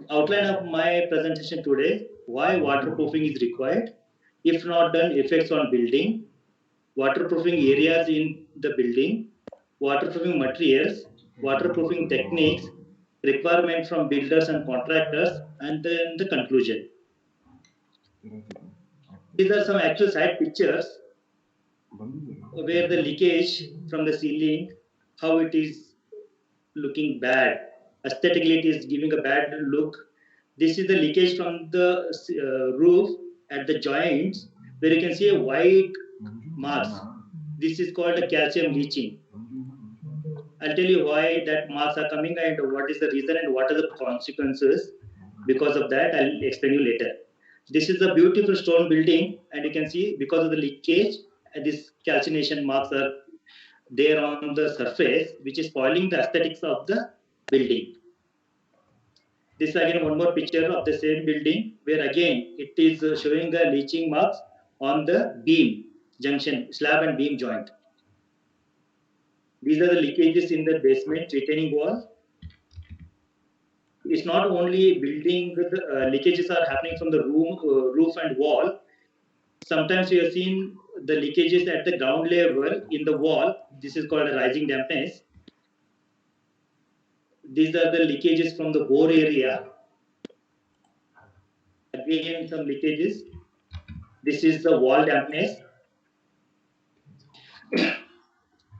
Outline of my presentation today: why waterproofing is required, if not done, effects on building, waterproofing areas in the building, waterproofing materials, waterproofing techniques, requirement from builders and contractors, and then the conclusion. These are some actual site pictures where the leakage from the ceiling, how it is looking bad. Aesthetically, it is giving a bad look. This is the leakage from the roof at the joints, where you can see a white marks. This is called a calcium leaching. I'll tell you why that marks are coming and what is the reason and what are the consequences. Because of that, I'll explain you later. This is a beautiful stone building, and you can see because of the leakage, these calcination marks are there on the surface, which is spoiling the aesthetics of the building. This is again one more picture of the same building, where again it is showing the leaching marks on the beam junction, slab and beam joint. These are the leakages in the basement retaining wall. It's not only building, leakages are happening from the roof and wall. Sometimes we have seen the leakages at the ground level in the wall. This is called a rising dampness. These are the leakages from the bore area. Again, some leakages. This is the wall dampness.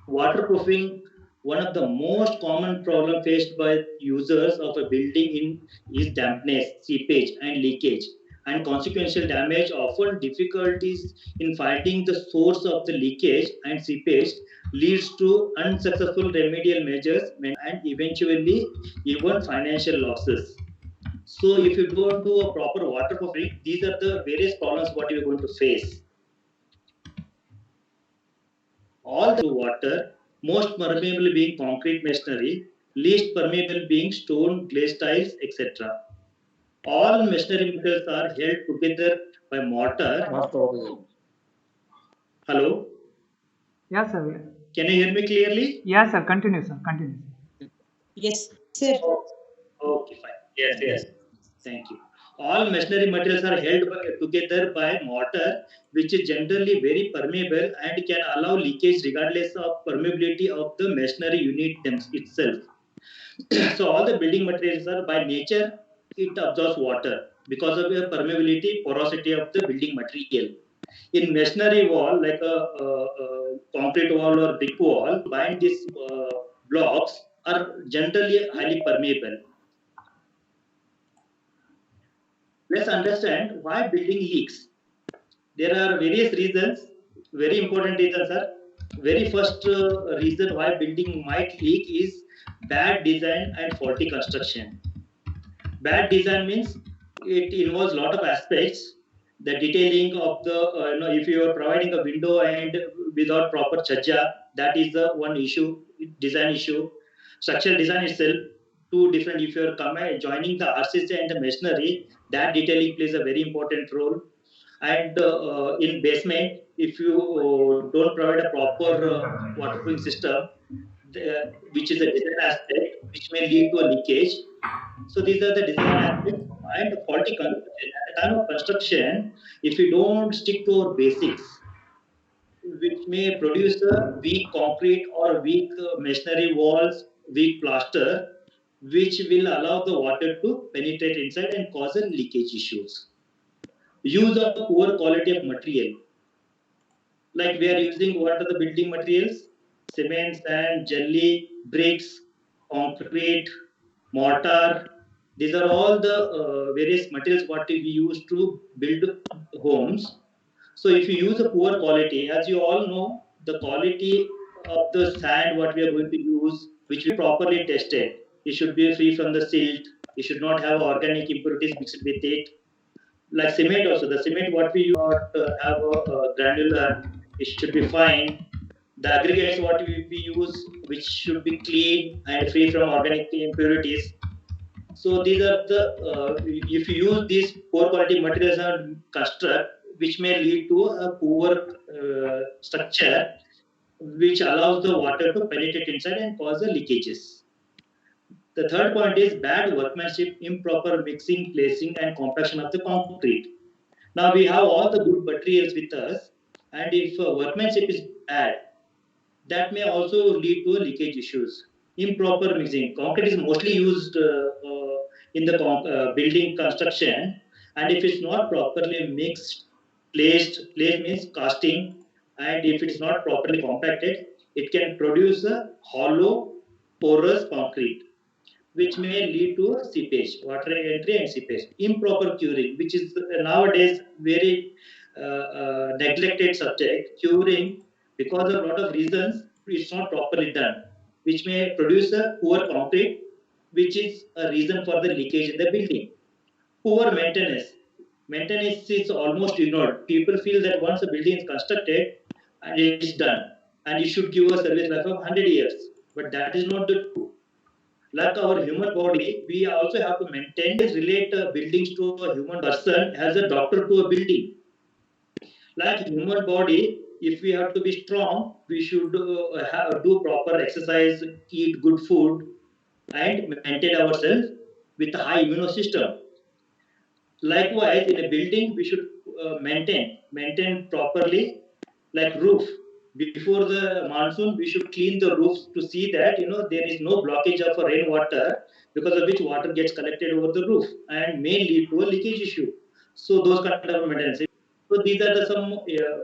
Waterproofing, one of the most common problem faced by users of a building is dampness, seepage, and leakage, and consequential damage. Often difficulties in finding the source of the leakage and seepage leads to unsuccessful remedial measures and eventually even financial losses. So if you don't do a proper waterproofing, these are the various problems what you're going to face. All the water, most permeable being concrete masonry, least permeable being stone, glaze tiles, etc. All masonry materials are held together by mortar. Hello? Yes, sir. Can you hear me clearly? Yes, sir. Continue, sir. Continue. Yes, sir. Okay, fine. Yes. Thank you. All masonry materials are held together by mortar, which is generally very permeable and can allow leakage regardless of permeability of the masonry unit itself. So all the building materials are by nature, it absorbs water because of the permeability, porosity of the building material. In masonry wall, like a concrete wall or brick wall, bind these blocks are generally highly permeable. Let's understand why building leaks. There are various reasons, very important reasons are. Very first reason why building might leak is bad design and faulty construction. Bad design means it involves a lot of aspects. The detailing of the, if you are providing a window and without proper chaja, that is the one issue, design issue. Structural design itself, two different. If you are joining the RCC and the masonry, that detailing plays a very important role. And in basement, if you don't provide a proper waterproofing system, which is a design aspect, which may lead to a leakage. So these are the design aspects and faulty construction. At the time of construction, if you don't stick to our basics, which may produce a weak concrete or weak masonry walls, weak plaster, which will allow the water to penetrate inside and cause a leakage issues. Use of poor quality of material. Like we are using, what are the building materials? Cement, sand, jelly, bricks, concrete, mortar. These are all the various materials what we use to build homes. So if you use a poor quality, as you all know, the quality of the sand what we are going to use, which we properly tested, it should be free from the silt. It should not have organic impurities mixed with it. Like cement also, the cement what we use not have a granular, it should be fine. The aggregates what we use, which should be clean and free from organic impurities. So these are the, if you use these poor quality materials and construct, which may lead to a poor structure, which allows the water to penetrate inside and cause the leakages. The third point is bad workmanship, improper mixing, placing, and compaction of the concrete. Now we have all the good materials with us, and if workmanship is bad, that may also lead to leakage issues. Improper mixing. Concrete is mostly used in the building construction, and if it's not properly mixed, placed means casting, and if it's not properly compacted, it can produce a hollow, porous concrete, which may lead to a seepage, water entry and seepage. Improper curing, which is nowadays very neglected subject. Curing, because of a lot of reasons, it's not properly done, which may produce a poor concrete, which is a reason for the leakage in the building. Poor maintenance. Maintenance is almost ignored. People feel that once a building is constructed and it's done, and it should give a service life of 100 years. But that is not the true. Like our human body, we also have to maintain, relate buildings to a human person as a doctor to a building. Like human body, if we have to be strong, we should do proper exercise, eat good food, and maintain ourselves with a high immune system. Likewise, in a building, we should maintain properly, like roof. Before the monsoon, we should clean the roofs to see that there is no blockage of rainwater, because of which water gets collected over the roof and may lead to a leakage issue. So those kind of maintenance. So these are some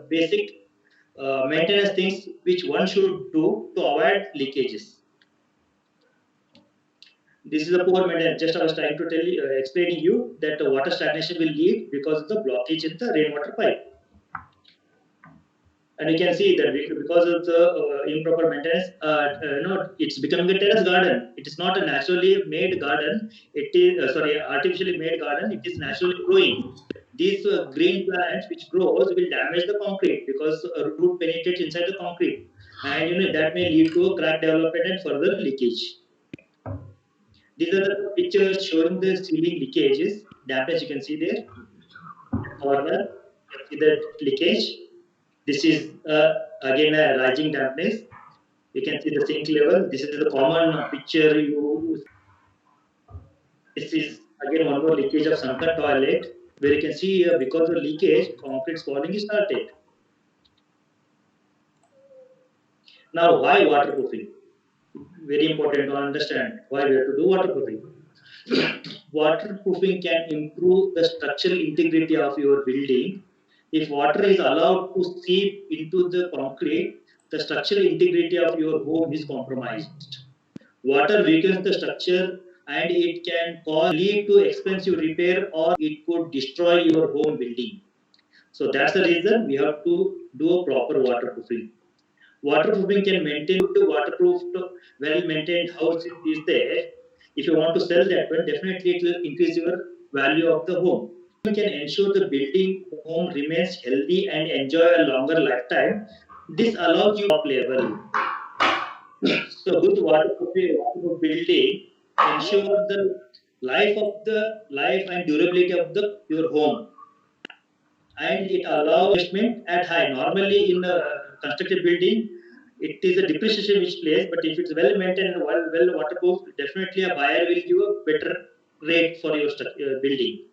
basic maintenance things which one should do to avoid leakages. This is a poor maintenance. Just I was trying to tell you, explaining you that water stagnation will lead because of the blockage in the rainwater pipe. And you can see that because of the improper maintenance, it's becoming a terrace garden. It is not a naturally made garden. It is artificially made garden. It is naturally growing. These green plants which grows will damage the concrete because root penetrates inside the concrete, and that may lead to a crack development and further leakage. These are the pictures showing the ceiling leakages, damage you can see there. Corner, you can see the leakage. This is again a rising dampness. You can see the sink level. This is the common picture. This is again one more leakage of sunken toilet, where you can see because of leakage, concrete falling is started. Now, why waterproofing? Very important to understand why we have to do waterproofing. Waterproofing can improve the structural integrity of your building. If water is allowed to seep into the concrete, the structural integrity of your home is compromised. Water weakens the structure and it can lead to expensive repair, or it could destroy your home building. So that's the reason we have to do a proper waterproofing. Waterproofing can maintain the waterproofed, well-maintained house is there. If you want to sell that one, definitely it will increase your value of the home. You can ensure the building home remains healthy and enjoy a longer lifetime. This allows you top level. So good waterproof building ensure the life and durability of your home, and it allows investment at high. Normally, in a constructed building, it is a depreciation which plays, but if it's well maintained and well waterproof, definitely a buyer will give a better rate for your building.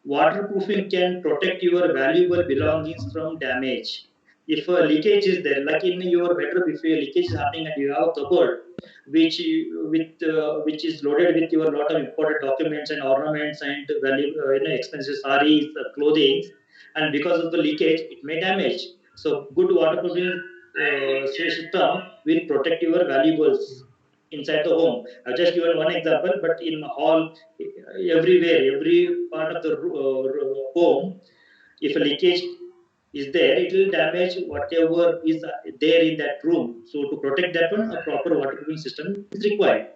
Waterproofing can protect your valuable belongings from damage. If a leakage is there, like in your bedroom, if a leakage is happening and you have a cupboard which is loaded with your lot of important documents and ornaments and expensive sarees, clothing, and because of the leakage, it may damage. So good waterproofing system will protect your valuables inside the home. I've just given one example, but in hall, everywhere, every part of the home, if a leakage is there, it will damage whatever is there in that room. So to protect that one, a proper waterproofing system is required.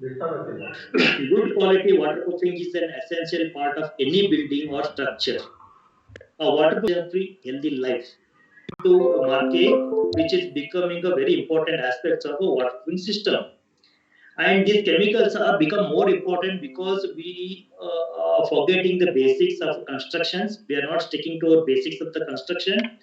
Good quality waterproofing is an essential part of any building or structure. A waterproof healthy life to market, which is becoming a very important aspect of a waterproofing system. And these chemicals are become more important because we are forgetting the basics of constructions. We are not sticking to our basics of the construction.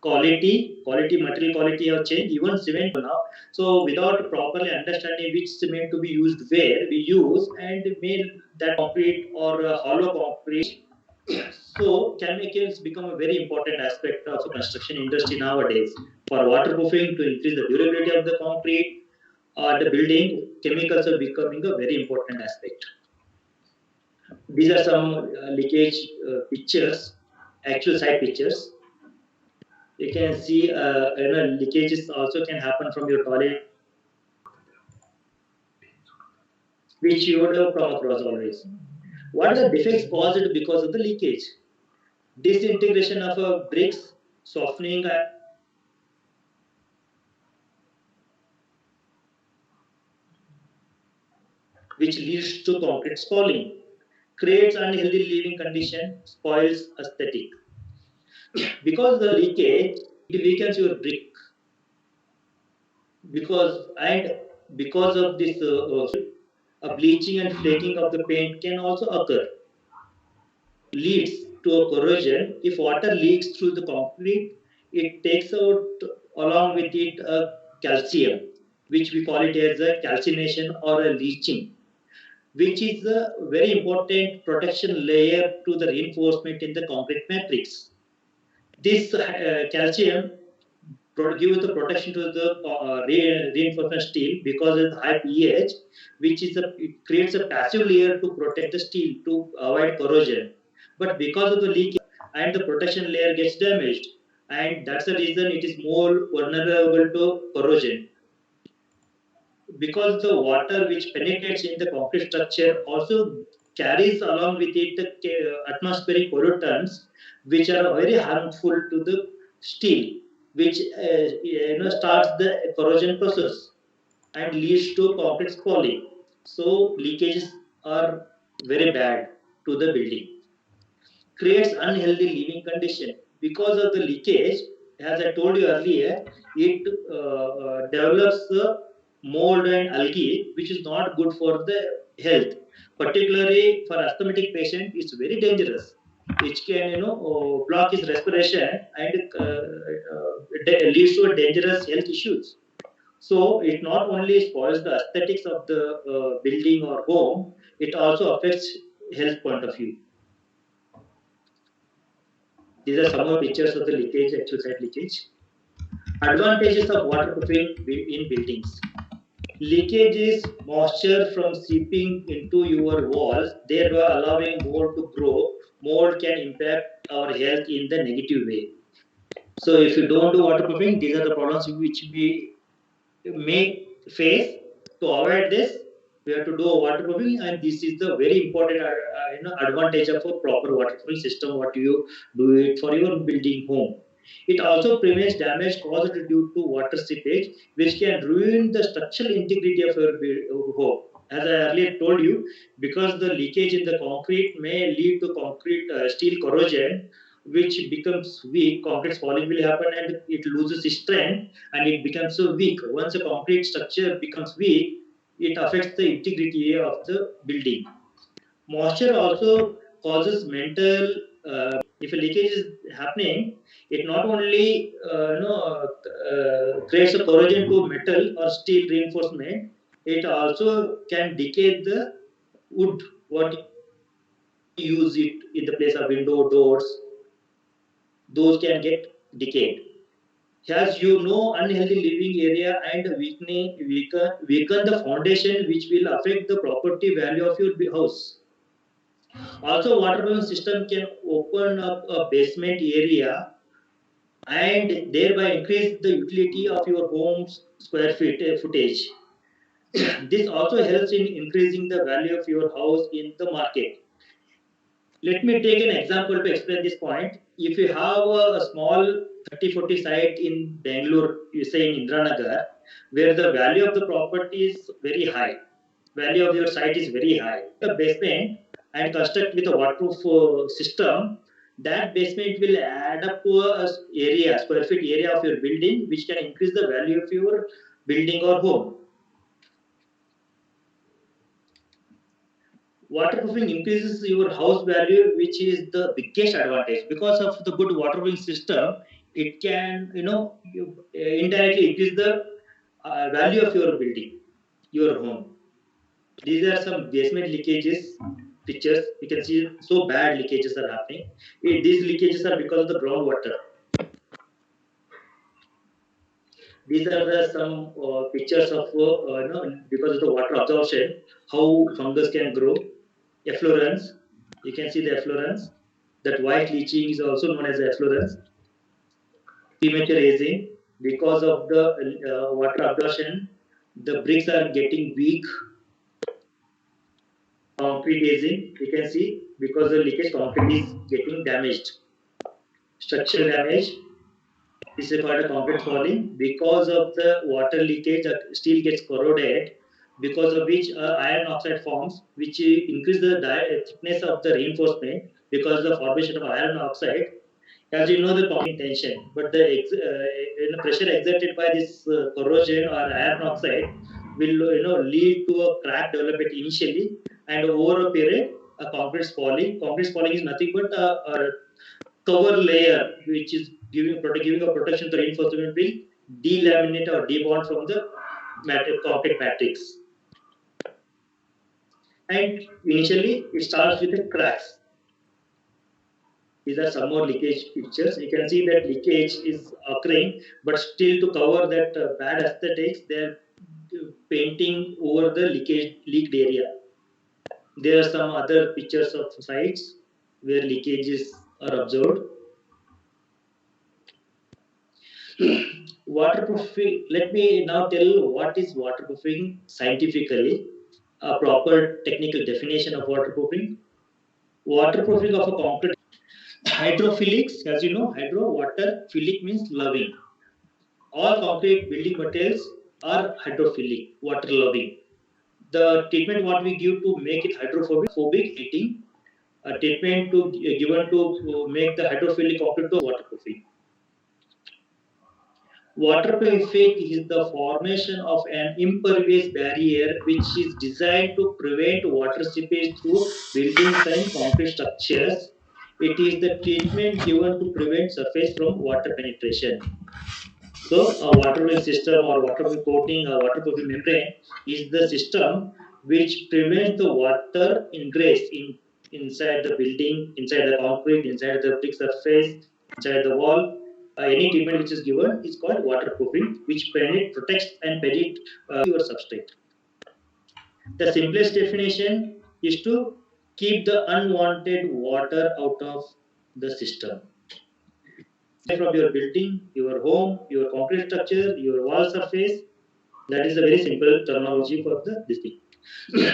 material quality have changed, even cement now. So without properly understanding which cement to be used where, we use and make that concrete or hollow concrete. So chemicals become a very important aspect of the construction industry nowadays. For waterproofing to increase the durability of the concrete or the building, chemicals are becoming a very important aspect. These are some leakage pictures, actual site pictures. You can see leakages also can happen from your toilet, which you would have come across always. What are the defects caused because of the leakage? Disintegration of bricks, softening, which leads to concrete spalling, creates unhealthy living condition, spoils aesthetic. Because the leakage, it weakens your brick. Because of this, a bleaching and flaking of the paint can also occur, leads to a corrosion. If water leaks through the concrete, it takes out along with it a calcium, which we call it as a calcination or a leaching, which is a very important protection layer to the reinforcement in the concrete matrix. This calcium gives the protection to the reinforcement steel because of the high pH, which is it creates a passive layer to protect the steel to avoid corrosion. But because of the leak and the protection layer gets damaged, and that's the reason it is more vulnerable to corrosion. Because the water which penetrates in the concrete structure also carries along with it the atmospheric pollutants, which are very harmful to the steel, which starts the corrosion process and leads to concrete spalling. So leakages are very bad to the building, creates unhealthy living condition. Because of the leakage, as I told you earlier, it develops mold and algae, which is not good for the health. Particularly for asthmatic patient, it's very dangerous. It can block his respiration and leads to dangerous health issues. So it not only spoils the aesthetics of the building or home, it also affects health point of view. These are some more pictures of the leakage, actual site leakage. Advantages of waterproofing in buildings. Leakage is moisture from seeping into your walls, thereby allowing mold to grow. Mold can impact our health in the negative way. So if you don't do waterproofing, these are the problems which we may face. To avoid this, we have to do a waterproofing, and this is the very important advantage of a proper waterproofing system. What you do it for your building home. It also prevents damage caused due to water seepage, which can ruin the structural integrity of your home. As I earlier told you, because the leakage in the concrete may lead to concrete steel corrosion, which becomes weak. Concrete falling will happen, and it loses its strength, and it becomes so weak. Once a concrete structure becomes weak, it affects the integrity of the building. Moisture also causes mental. If a leakage is happening, it not only creates a corrosion to metal or steel reinforcement, it also can decay the wood. What you use it in the place of window doors, those can get decayed. As you know, unhealthy living area and weaken the foundation, which will affect the property value of your house. Also, waterproofing system can open up a basement area and thereby increase the utility of your home's square feet footage. This also helps in increasing the value of your house in the market. Let me take an example to explain this point. If you have a small 30-40 site in Bangalore, you say in Indranagar, where the value of the property is very high, value of your site is very high, a basement and construct with a waterproof system, that basement will add up to a area, square feet area of your building, which can increase the value of your building or home. Waterproofing increases your house value, which is the biggest advantage. Because of the good waterproofing system, it can, indirectly it is the value of your building, your home. These are some basement leakages pictures. You can see so bad leakages are happening. These leakages are because of the groundwater. These are some pictures of because of the water absorption, how fungus can grow. Efflorescence, you can see the efflorescence. That white leaching is also known as efflorescence. Premature aging, because of the water absorption, the bricks are getting weak. Concrete aging, you can see because the leakage concrete is getting damaged. Structural damage, this is called a concrete falling. Because of the water leakage, steel gets corroded, because of which iron oxide forms, which increase the thickness of the reinforcement because of the formation of iron oxide. As you know, the concrete tension, but the pressure exerted by this corrosion or iron oxide will lead to a crack development initially, and over a period, a concrete falling. Concrete falling is nothing but a cover layer which is giving a protection to reinforcement will delaminate or debond from the concrete matrix. And initially, it starts with the cracks. These are some more leakage pictures. You can see that leakage is occurring, but still to cover that bad aesthetics, they're painting over the leaked area. There are some other pictures of sites where leakages are observed. Waterproofing. Let me now tell what is waterproofing scientifically. A proper technical definition of waterproofing. Waterproofing of a concrete. Hydrophilics, as you know, water philic means loving. All concrete building materials are hydrophilic, water loving. The treatment what we give to make it hydrophobic heating, a treatment to given to make the hydrophilic concrete to waterproofing. Waterproofing is the formation of an impervious barrier which is designed to prevent water seepage through buildings and concrete structures. It is the treatment given to prevent surface from water penetration. So, a waterproofing system or waterproofing coating or waterproofing membrane is the system which prevents the water ingress inside the building, inside the concrete, inside the brick surface, inside the wall. Any treatment which is given is called waterproofing, which protects and penetrates your substrate. The simplest definition is to keep the unwanted water out of the system. From your building, your home, your concrete structure, your wall surface. That is a very simple terminology for this thing.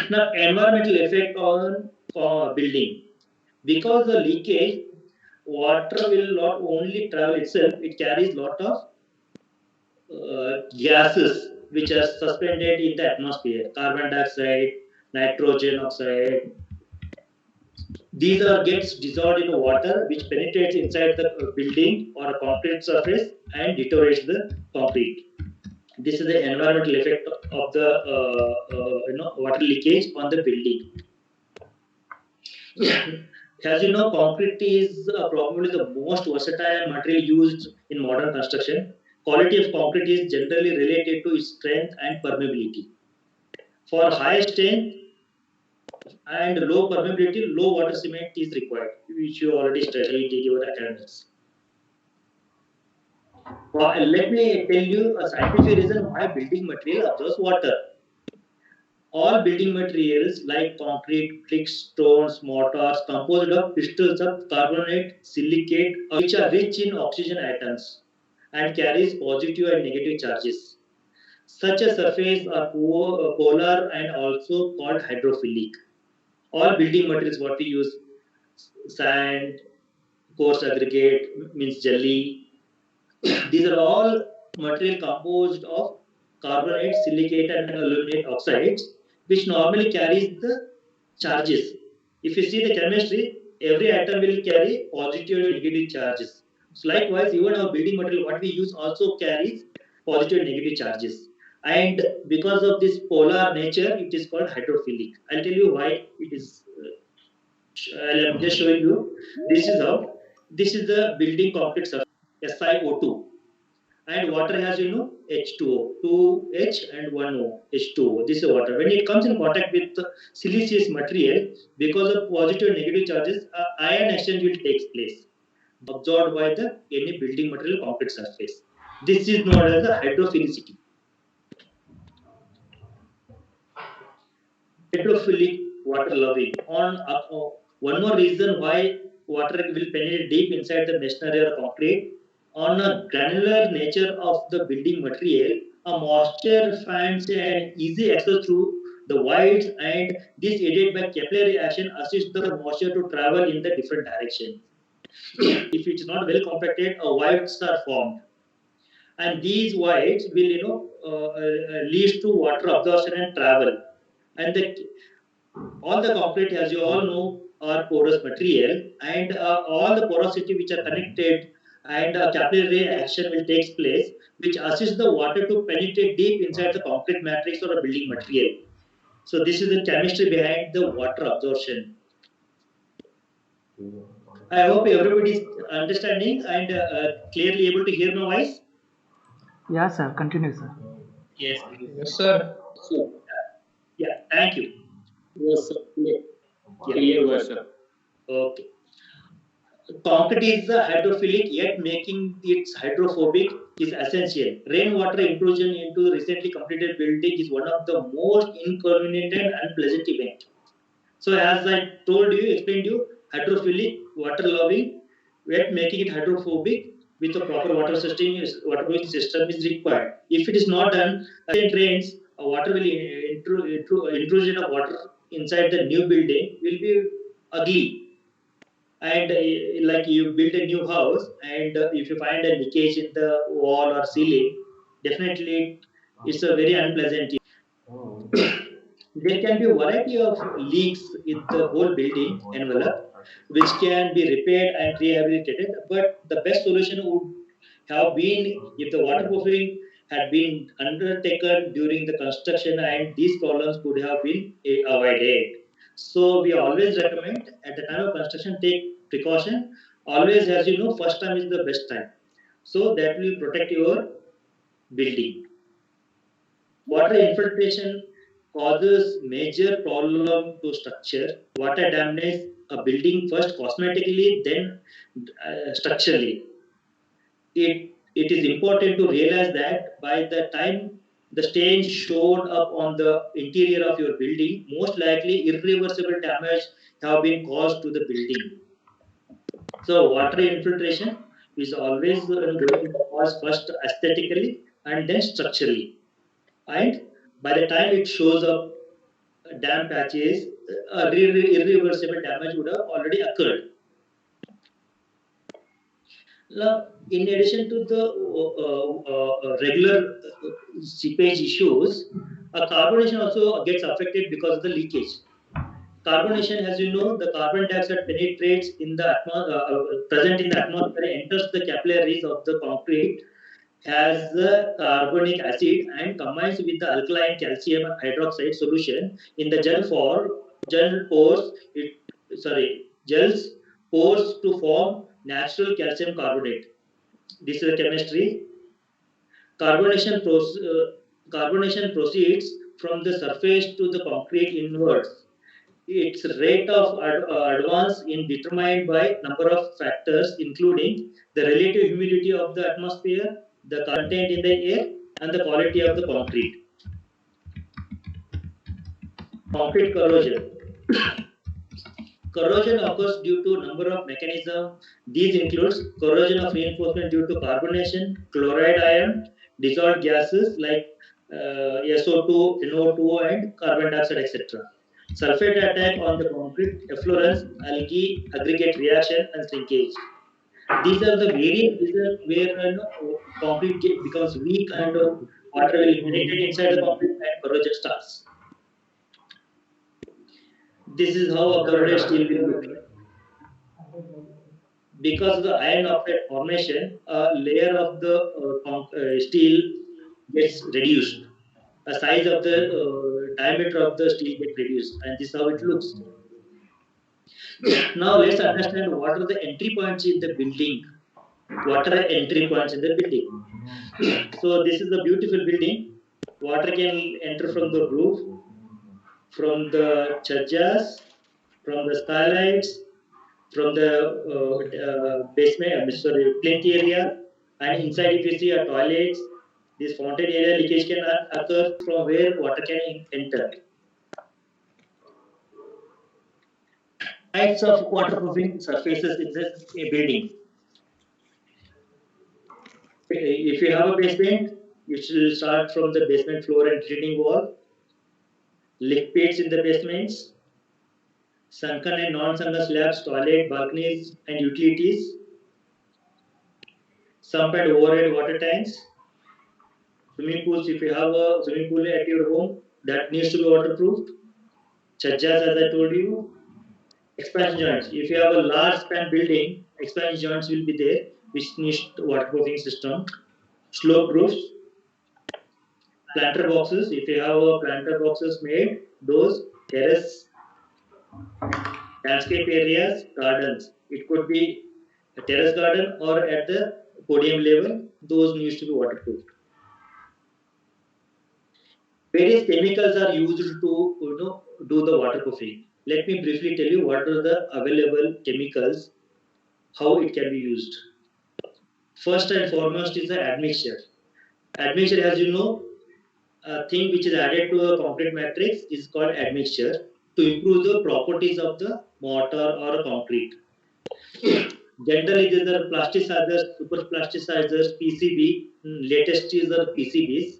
Now, environmental effect on building. Because the leakage, water will not only travel itself, it carries lot of gases which are suspended in the atmosphere. Carbon dioxide, nitrogen oxide. These are gets dissolved in the water, which penetrates inside the building or a concrete surface and deteriorates the concrete. This is the environmental effect of the water leakage on the building. As you know, concrete is probably the most versatile material used in modern construction. Quality of concrete is generally related to its strength and permeability. For high strength and low permeability, low water cement is required, which you already studied in your academics. Let me tell you a scientific reason why building material absorbs water. All building materials like concrete, bricks, stones, mortars, composed of crystals of carbonate, silicate, which are rich in oxygen atoms and carries positive and negative charges. Such a surface are polar and also called hydrophilic. All building materials what we use, sand, coarse aggregate means jelly. These are all material composed of carbonate, silicate, and aluminate oxides, which normally carries the charges. If you see the chemistry, every atom will carry positive and negative charges. So likewise, even our building material, what we use also carries positive and negative charges. And because of this polar nature, it is called hydrophilic. I'll tell you why it is. I'm just showing you. This is how. This is the building concrete surface. SiO2, and water has H2O, 2H and 1O, H2O. This is water. When it comes in contact with siliceous material, because of positive and negative charges, ion exchange will take place, absorbed by the any building material concrete surface. This is known as the hydrophilicity. Hydrophilic water loving. One more reason why water will penetrate deep inside the masonry or concrete, on a granular nature of the building material, a moisture finds an easy access through the voids, and this aided by capillary action assists the moisture to travel in the different directions. If it's not well compacted, voids are formed, and these voids will lead to water absorption and travel. And all the concrete, as you all know, are porous material, and all the porosity which are connected, and capillary action will take place, which assists the water to penetrate deep inside the concrete matrix or a building material. So this is the chemistry behind the water absorption. I hope everybody is understanding and clearly able to hear my voice. Yeah, sir. Continue, sir. Yes. Yes, sir. Yeah. Thank you. Yes, sir. Yeah. Clear voice, sir. Okay. Concrete is hydrophilic, yet making it hydrophobic is essential. Rainwater intrusion into recently completed building is one of the most inconvenient and unpleasant events. So, as I told you, explained you, hydrophilic, water loving, yet making it hydrophobic with a proper water system is required. If it is not done, it rains, water will intrusion of water inside the new building will be ugly. And like you build a new house, and if you find a leakage in the wall or ceiling, definitely it's a very unpleasant. There can be a variety of leaks in the whole building envelope, which can be repaired and rehabilitated. But the best solution would have been if the waterproofing had been undertaken during the construction, and these problems could have been avoided. So we always recommend at the time of construction take precaution. Always, as you know, first time is the best time. So that will protect your building. Water infiltration causes major problem to structure. Water damages a building first cosmetically, then structurally. It is important to realize that by the time the stain showed up on the interior of your building, most likely irreversible damage have been caused to the building. So water infiltration is always going to cause first aesthetically and then structurally. And by the time it shows up dam patches, irreversible damage would have already occurred. Now, in addition to the regular seepage issues, carbonation also gets affected because of the leakage. Carbonation, as you know, the carbon dioxide penetrates in the present in the atmosphere, enters the capillaries of the concrete, has the carbonic acid, and combines with the alkaline calcium hydroxide solution in the gel pores. Gels pores to form natural calcium carbonate. This is the chemistry. Carbonation proceeds from the surface to the concrete inwards. Its rate of advance is determined by number of factors, including the relative humidity of the atmosphere, the content in the air, and the quality of the concrete. Concrete corrosion. Corrosion occurs due to a number of mechanisms. These includes corrosion of reinforcement due to carbonation, chloride ion, dissolved gases like SO2, NO2, and carbon dioxide, etc. Sulfate attack on the concrete, efflorescence, algae, aggregate reaction, and shrinkage. These are the various reasons where concrete becomes weak and water will penetrate inside the concrete and corrosion starts. This is how a corroded steel will look. Because of the iron oxide formation, a layer of the steel gets reduced. The size of the diameter of the steel gets reduced, and this is how it looks. Now let's understand what are the entry points in the building. water entry points in the building. So this is a beautiful building. Water can enter from the roof, from the chajjas, from the skylights, from the basement, sorry, plinth area, and inside if you see a toilets, this fountain area leakage can occur from where water can enter. Types of waterproofing surfaces in the building. If you have a basement, you should start from the basement floor and retaining wall, leak pits in the basements, sunken and non-sunken slabs, toilet, balconies, and utilities, sump and overhead water tanks, swimming pools. If you have a swimming pool at your home, that needs to be waterproofed. Chajjas, as I told you, expansion joints. If you have a large span building, expansion joints will be there, which needs waterproofing system. Slope roofs, planter boxes. If you have a planter boxes made, those terrace, landscape areas, gardens. It could be a terrace garden or at the podium level. Those needs to be waterproofed. Various chemicals are used to do the waterproofing. Let me briefly tell you what are the available chemicals, how it can be used. First and foremost is the admixture. Admixture, as you know, a thing which is added to a concrete matrix is called admixture to improve the properties of the mortar or concrete. Generally, these are plasticizers, super plasticizers, PCB. Latest is the PCBs.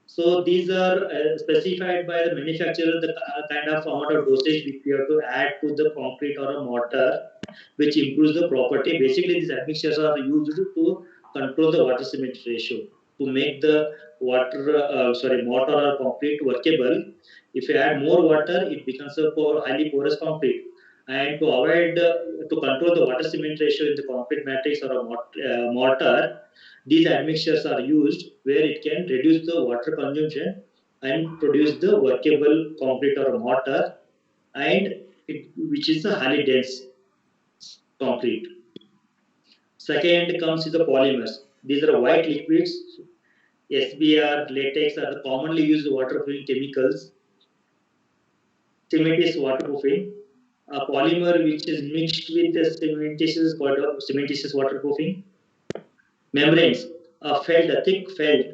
So these are specified by the manufacturer the kind of amount of dosage which we have to add to the concrete or a mortar, which improves the property. Basically, these admixtures are used to control the water cement ratio to make the mortar or concrete workable. If you add more water, it becomes a highly porous concrete. And to avoid to control the water cement ratio in the concrete matrix or a mortar, these admixtures are used where it can reduce the water consumption and produce the workable concrete or a mortar, and which is a highly dense concrete. Second comes with the polymers. These are white liquids. SBR, latex are the commonly used waterproofing chemicals. Cement is waterproofing. A polymer which is mixed with the cementitious is called cementitious waterproofing. Membranes, a thick felt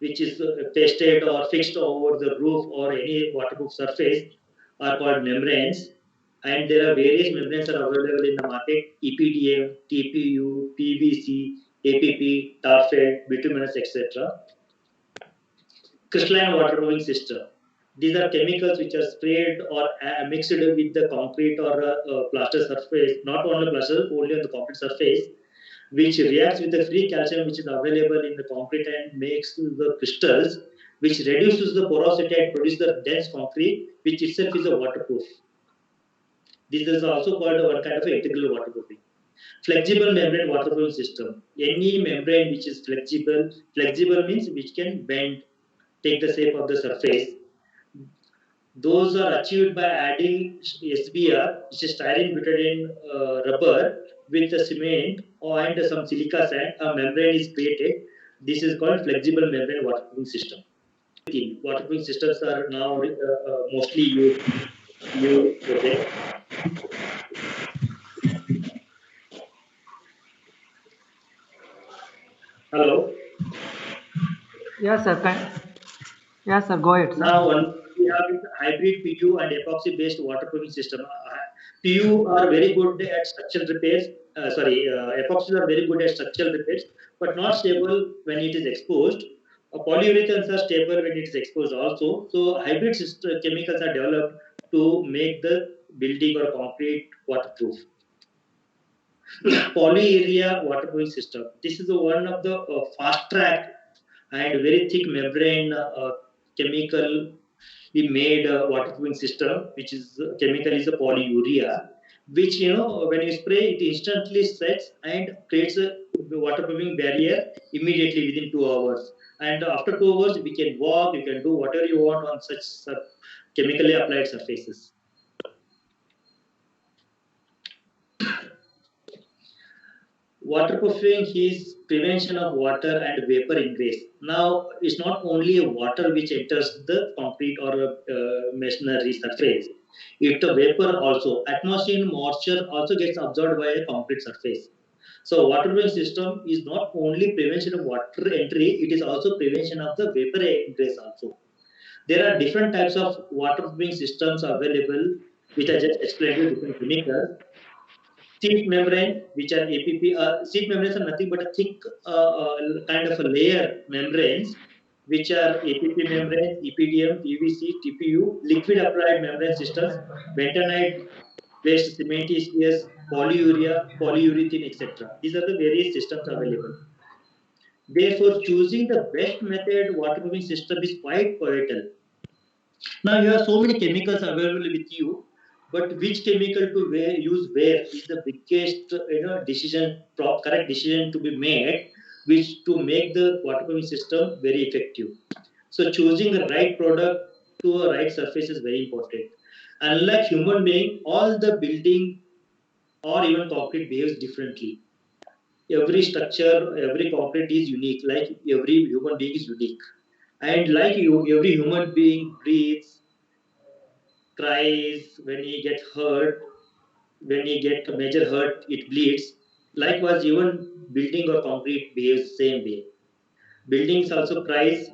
which is pasted or fixed over the roof or any waterproof surface are called membranes. And there are various membranes are available in the market: EPDM, TPU, PVC, APP, tar felt, bituminous, etc. Crystalline waterproofing system. These are chemicals which are sprayed or mixed with the concrete or plaster surface, not only plaster, only on the concrete surface, which reacts with the free calcium which is available in the concrete and makes the crystals, which reduces the porosity and produces the dense concrete, which itself is a waterproof. This is also called one kind of integral waterproofing. Flexible membrane waterproofing system. Any membrane which is flexible means which can bend, take the shape of the surface. Those are achieved by adding SBR, which is styrene butadiene rubber, with the cement and some silica sand. A membrane is created. This is called flexible membrane waterproofing system. Waterproofing systems are now mostly used today. Hello. Yeah, sir. Yeah, sir. Go ahead, sir. Now, we have hybrid PU and epoxy-based waterproofing system. PU are very good at structural repairs. Epoxies are very good at structural repairs, but not stable when it is exposed. Polyurethanes are stable when it is exposed also. So hybrid chemicals are developed to make the building or concrete waterproof. Polyurea waterproofing system. This is one of the fast track and very thick membrane chemical we made a waterproofing system, which is chemical is a polyurea, which when you spray it instantly sets and creates a waterproofing barrier immediately within 2 hours. And after 2 hours, we can walk, you can do whatever you want on such chemically applied surfaces. Waterproofing is prevention of water and vapor ingress. Now, it's not only a water which enters the concrete or masonry surface. It a vapor also. Atmosphere moisture also gets absorbed by a concrete surface. So, waterproofing system is not only prevention of water entry; it is also prevention of the vapor ingress also. There are different types of waterproofing systems available, which I just explained you different chemicals. Sheet membrane, which are APP. Sheet membranes are nothing but a thick kind of a layer membranes, which are APP membranes, EPDM, PVC, TPU, liquid applied membrane systems, bentonite based cementitious, polyurea, polyurethane, etc. These are the various systems available. Therefore, choosing the best method waterproofing system is quite vital. Now you have so many chemicals available with you, but which chemical to use where is the biggest decision, correct decision to be made, which to make the waterproofing system very effective. So choosing the right product to a right surface is very important. Unlike human being, all the building or even concrete behaves differently. Every structure, every concrete is unique, like every human being is unique. And like you, every human being breathes, cries when he get hurt, when he get a major hurt, it bleeds. Likewise, even building or concrete behaves same way. Buildings also cries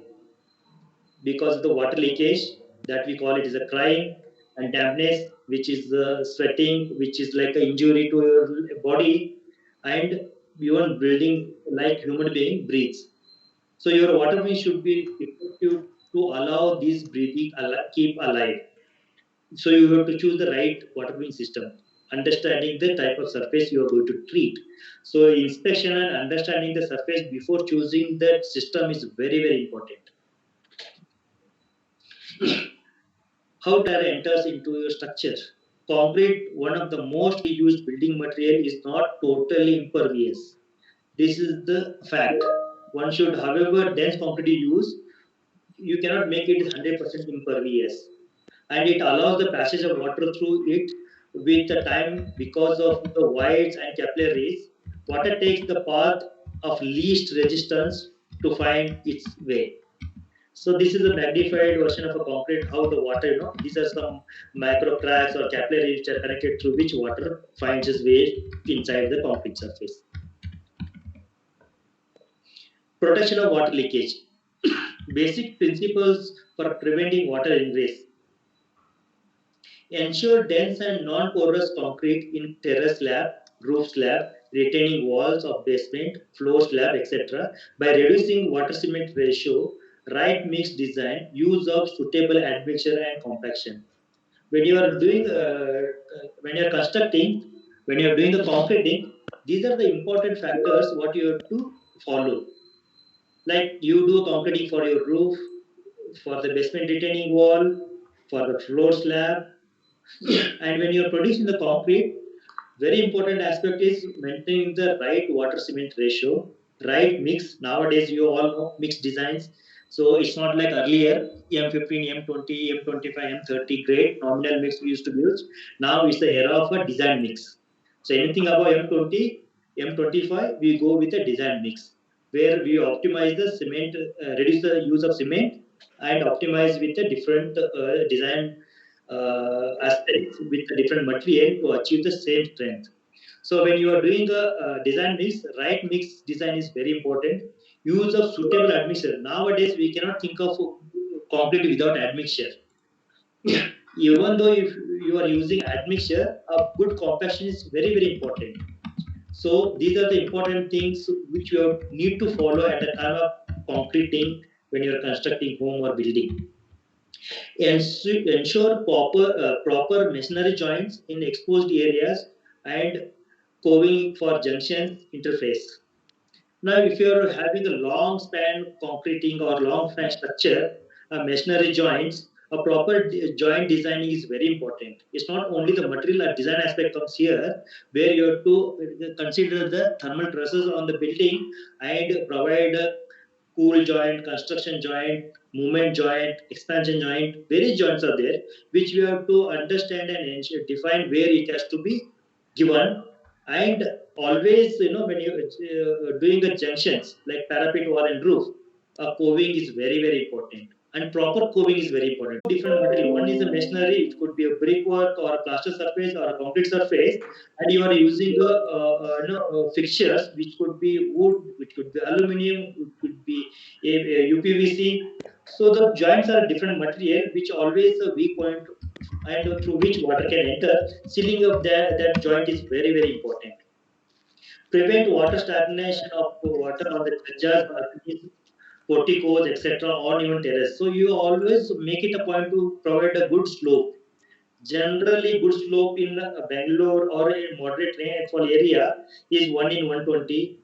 because of the water leakage that we call it is a crying, and dampness, which is sweating, which is like an injury to your body, and even building like human being breathes. So your water means should be effective to allow this breathing keep alive. So you have to choose the right watering system, understanding the type of surface you are going to treat. So inspection and understanding the surface before choosing that system is very, very important. How data enters into your structure? Concrete, one of the most used building material, is not totally impervious. This is the fact. One should, however dense concrete you use, you cannot make it 100% impervious, and it allows the passage of water through it with the time because of the voids and capillaries. Water takes the path of least resistance to find its way. So this is a magnified version of a concrete. How the water, these are some micro cracks or capillaries which are connected through which water finds its way inside the concrete surface. Protection of water leakage. Basic principles for preventing water ingress. Ensure dense and non-porous concrete in terrace slab, roof slab, retaining walls of basement, floor slab, etc. by reducing water cement ratio, right mix design, use of suitable admixture and compaction. When you are doing, when you are constructing, when you are doing the concreting, these are the important factors what you have to follow. Like you do concreting for your roof, for the basement retaining wall, for the floor slab, and when you're producing the concrete, very important aspect is maintaining the right water cement ratio, right mix. Nowadays, you all know mixed designs. So it's not like earlier M15, M20, M25, M30 grade nominal mix we used to use. Now it's the era of a design mix. So anything above M20, M25, we go with a design mix where we optimize the cement, reduce the use of cement, and optimize with a different design aspects with a different material to achieve the same strength. So when you are doing a design mix, right mix design is very important. Use of suitable admixture. Nowadays, we cannot think of concrete without admixture. Even though if you are using admixture, a good compaction is very, very important. So these are the important things which you need to follow at the time of concreting when you are constructing home or building. Ensure proper masonry joints in exposed areas and coving for junction interface. Now, if you are having a long span concreting or long span structure, masonry joints, a proper joint designing is very important. It's not only the material or design aspect comes here, where you have to consider the thermal stresses on the building and provide cool joint, construction joint, movement joint, expansion joint. Various joints are there, which we have to understand and define where it has to be given. And always, when you doing the junctions like parapet wall and roof, coving is very very important, and proper coving is very important. Different material, one is a masonry, it could be a brickwork or a plaster surface or a concrete surface, and you are using fixtures which could be wood, which could be aluminum, it could be UPVC. So the joints are different material which always a weak point, and through which water can enter. Sealing of that joint is very very important. Prevent water stagnation of water on the churches, balconies, porticos, etc., or even terrace. So you always make it a point to provide a good slope. Generally, good slope in Bangalore or a moderate rainfall area is 1 in 120.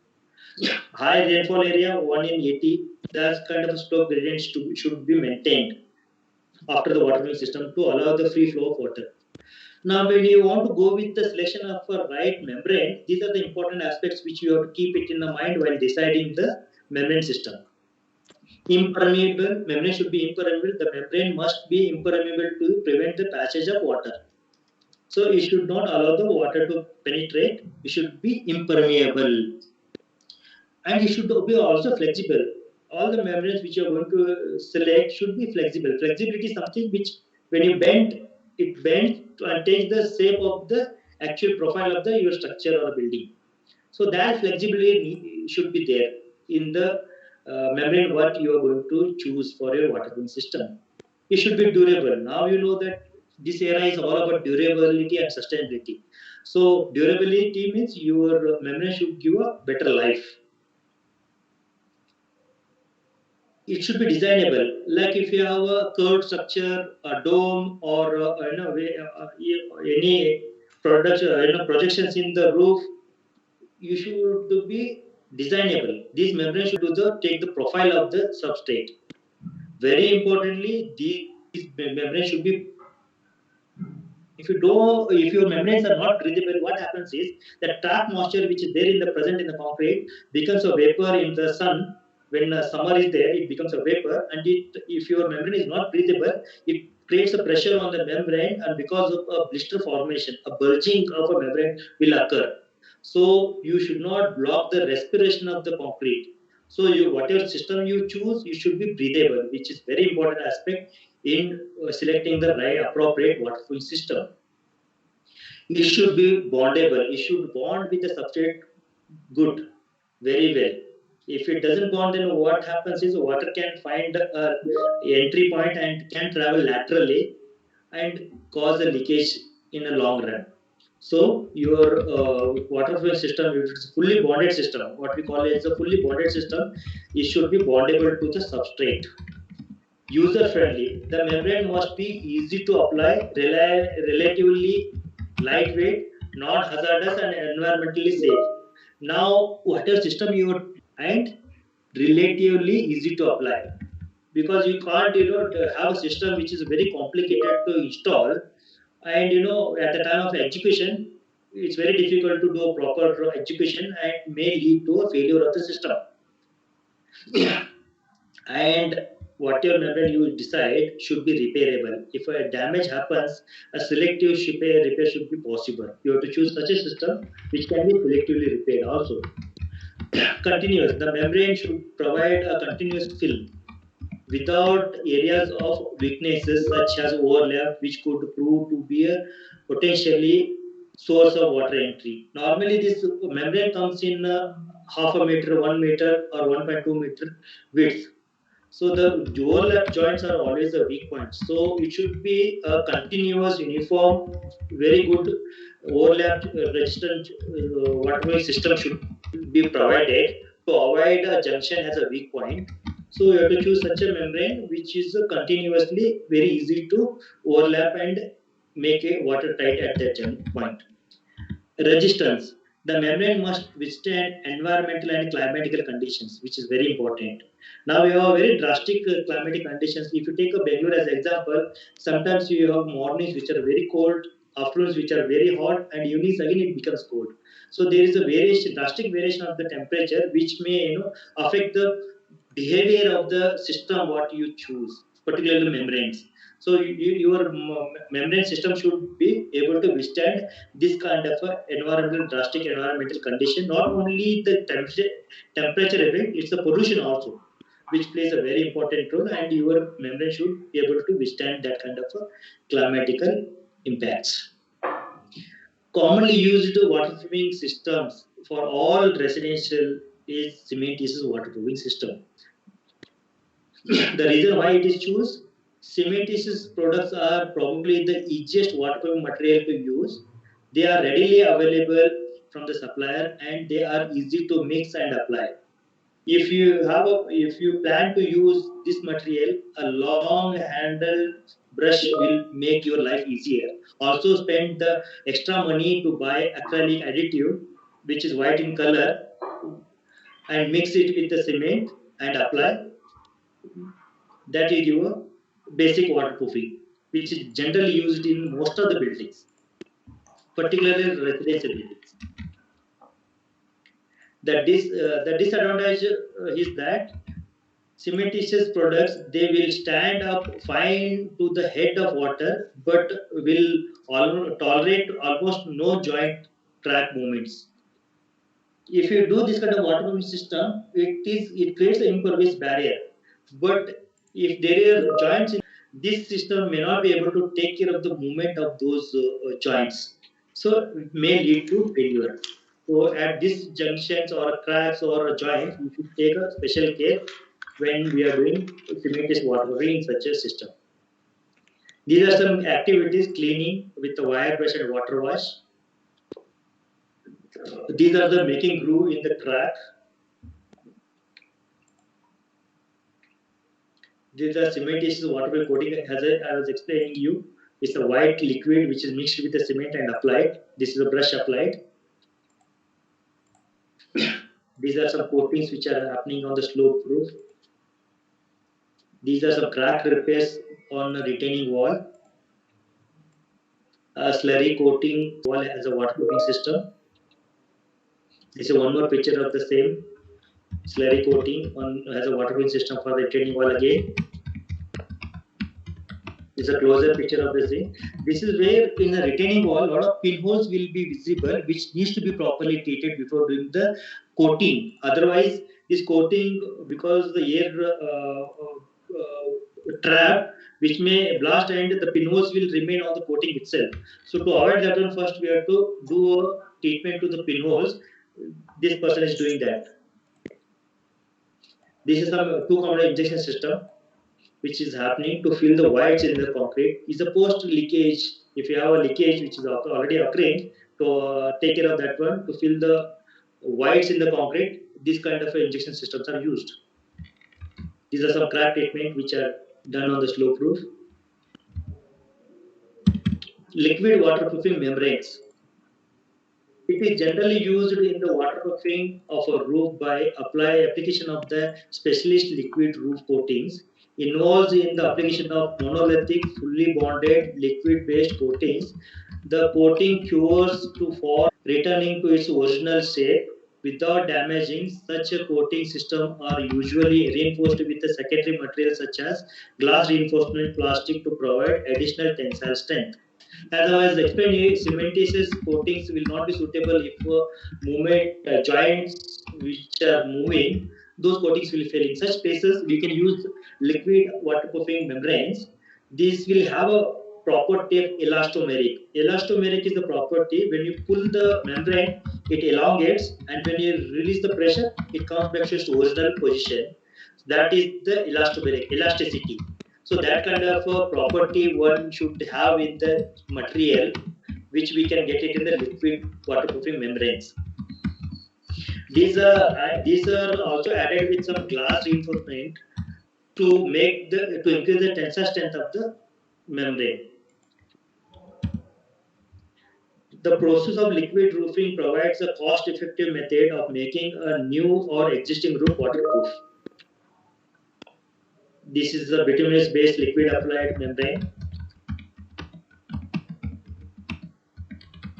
High rainfall area 1 in 80. That kind of slope gradients should be maintained after the water system to allow the free flow of water. Now, when you want to go with the selection of a right membrane, these are the important aspects which you have to keep it in the mind while deciding the membrane system. Impermeable, membrane should be impermeable. The membrane must be impermeable to prevent the passage of water. So you should not allow the water to penetrate. It should be impermeable. And it should be also flexible. All the membranes which you are going to select should be flexible. Flexibility is something which, when you bend, it bends and takes the shape of the actual profile of your structure or building. So that flexibility should be there in the membrane what you are going to choose for your waterproofing system. It should be durable. Now you know that this era is all about durability and sustainability. So durability means your membrane should give a better life. It should be designable. Like if you have a curved structure, a dome, or any product, projections in the roof, you should be designable. These membranes should take the profile of the substrate. Very importantly, these membranes should be. If your membranes are not breathable, what happens is the trap moisture which is there in the present in the concrete becomes a vapor in the sun. When summer is there, it becomes a vapor, and if your membrane is not breathable, it creates a pressure on the membrane, and because of a blister formation, a bulging of a membrane will occur. So you should not block the respiration of the concrete. So whatever system you choose, you should be breathable, which is very important aspect in selecting the right appropriate waterproofing system. It should be bondable. It should bond with the substrate good, very well. If it doesn't bond, then what happens is water can find a entry point and can travel laterally and cause a leakage in a long run. So your waterproofing system, if it's fully bonded system, what we call it is a fully bonded system, it should be bondable to the substrate. User friendly. The membrane must be easy to apply, relatively lightweight, non hazardous, and environmentally safe. Now, whatever system you and relatively easy to apply, because you can't have a system which is very complicated to install, and at the time of execution it's very difficult to do a proper execution and may lead to a failure of the system. And whatever membrane you decide should be repairable. If a damage happens, a selective repair should be possible. You have to choose such a system which can be selectively repaired also. Continuous. The membrane should provide a continuous film without areas of weaknesses such as overlap, which could prove to be a potentially source of water entry. Normally, this membrane comes in half a meter, 1 meter, or 1.2 meter width. So the overlap joints are always a weak point. So it should be a continuous, uniform, very good overlap resistant waterway system should be provided to avoid a junction as a weak point. So you have to choose such a membrane which is continuously very easy to overlap and make a watertight at that point. Resistance. The membrane must withstand environmental and climatical conditions, which is very important. Now we have very drastic climatic conditions. If you take a Bangalore as example, sometimes you have mornings which are very cold, afternoons which are very hot, and evenings again it becomes cold. So there is a drastic variation of the temperature, which may affect the behavior of the system what you choose, particularly membranes. So your membrane system should be able to withstand this kind of drastic environmental condition. Not only the temperature effect, it's the pollution also, which plays a very important role, and your membrane should be able to withstand that kind of climatical impacts. Commonly used waterproofing systems for all residential is cementitious waterproofing system. The reason why it is chosen, cementitious products are probably the easiest waterproofing material to use. They are readily available from the supplier and they are easy to mix and apply. If you plan to use this material, a long handle brush will make your life easier. Also spend the extra money to buy acrylic additive, which is white in color, and mix it with the cement and apply. That is your basic waterproofing, which is generally used in most of the buildings, particularly residential buildings. The disadvantage is that cementitious products, they will stand up fine to the head of water, but will tolerate almost no joint crack movements. If you do this kind of waterproofing system, it creates an impervious barrier. But if there are joints, this system may not be able to take care of the movement of those joints. So it may lead to failure. So at these junctions or cracks or joints, we should take a special care when we are doing cementitious waterproofing in such a system. These are some activities: cleaning with the wire brush and water wash. These are the making groove in the crack. These are cementitious waterproof coating. As I was explaining you, it's a white liquid which is mixed with the cement and applied. This is a brush applied. These are some coatings which are happening on the slope roof. These are some crack repairs on a retaining wall. A slurry coating wall as a waterproofing system. This is one more picture of the same slurry coating as a waterproofing system for the retaining wall again. This is a closer picture of the same. This is where in the retaining wall, a lot of pinholes will be visible, which needs to be properly treated before doing the coating. Otherwise, this coating, because the air trap, which may blast and the pinholes will remain on the coating itself. So to avoid that one, first we have to do a treatment to the pinholes. This person is doing that. This is some two-component injection system which is happening to fill the voids in the concrete. Is a post leakage. If you have a leakage which is already occurring, to take care of that one, to fill the voids in the concrete, these kind of injection systems are used. These are some crack treatment which are done on the slope roof. Liquid waterproofing membranes. It is generally used in the waterproofing of a roof by application of the specialist liquid roof coatings. Involves in the application of monolithic, fully bonded, liquid-based coatings. The coating cures to form, returning to its original shape without damaging. Such a coating system are usually reinforced with a secondary material such as glass reinforcement plastic to provide additional tensile strength. As I was explaining, cementitious coatings will not be suitable if joints which are moving, those coatings will fail. In such cases, we can use liquid waterproofing membranes. These will have a property of elastomeric. Elastomeric is the property when you pull the membrane, it elongates, and when you release the pressure, it comes back to its original position. That is the elastomeric, elasticity. So that kind of a property one should have in the material, which we can get it in the liquid waterproofing membranes. These are also added with some glass reinforcement to increase the tensile strength of the membrane. The process of liquid roofing provides a cost-effective method of making a new or existing roof waterproof. This is the bituminous-based liquid applied membrane.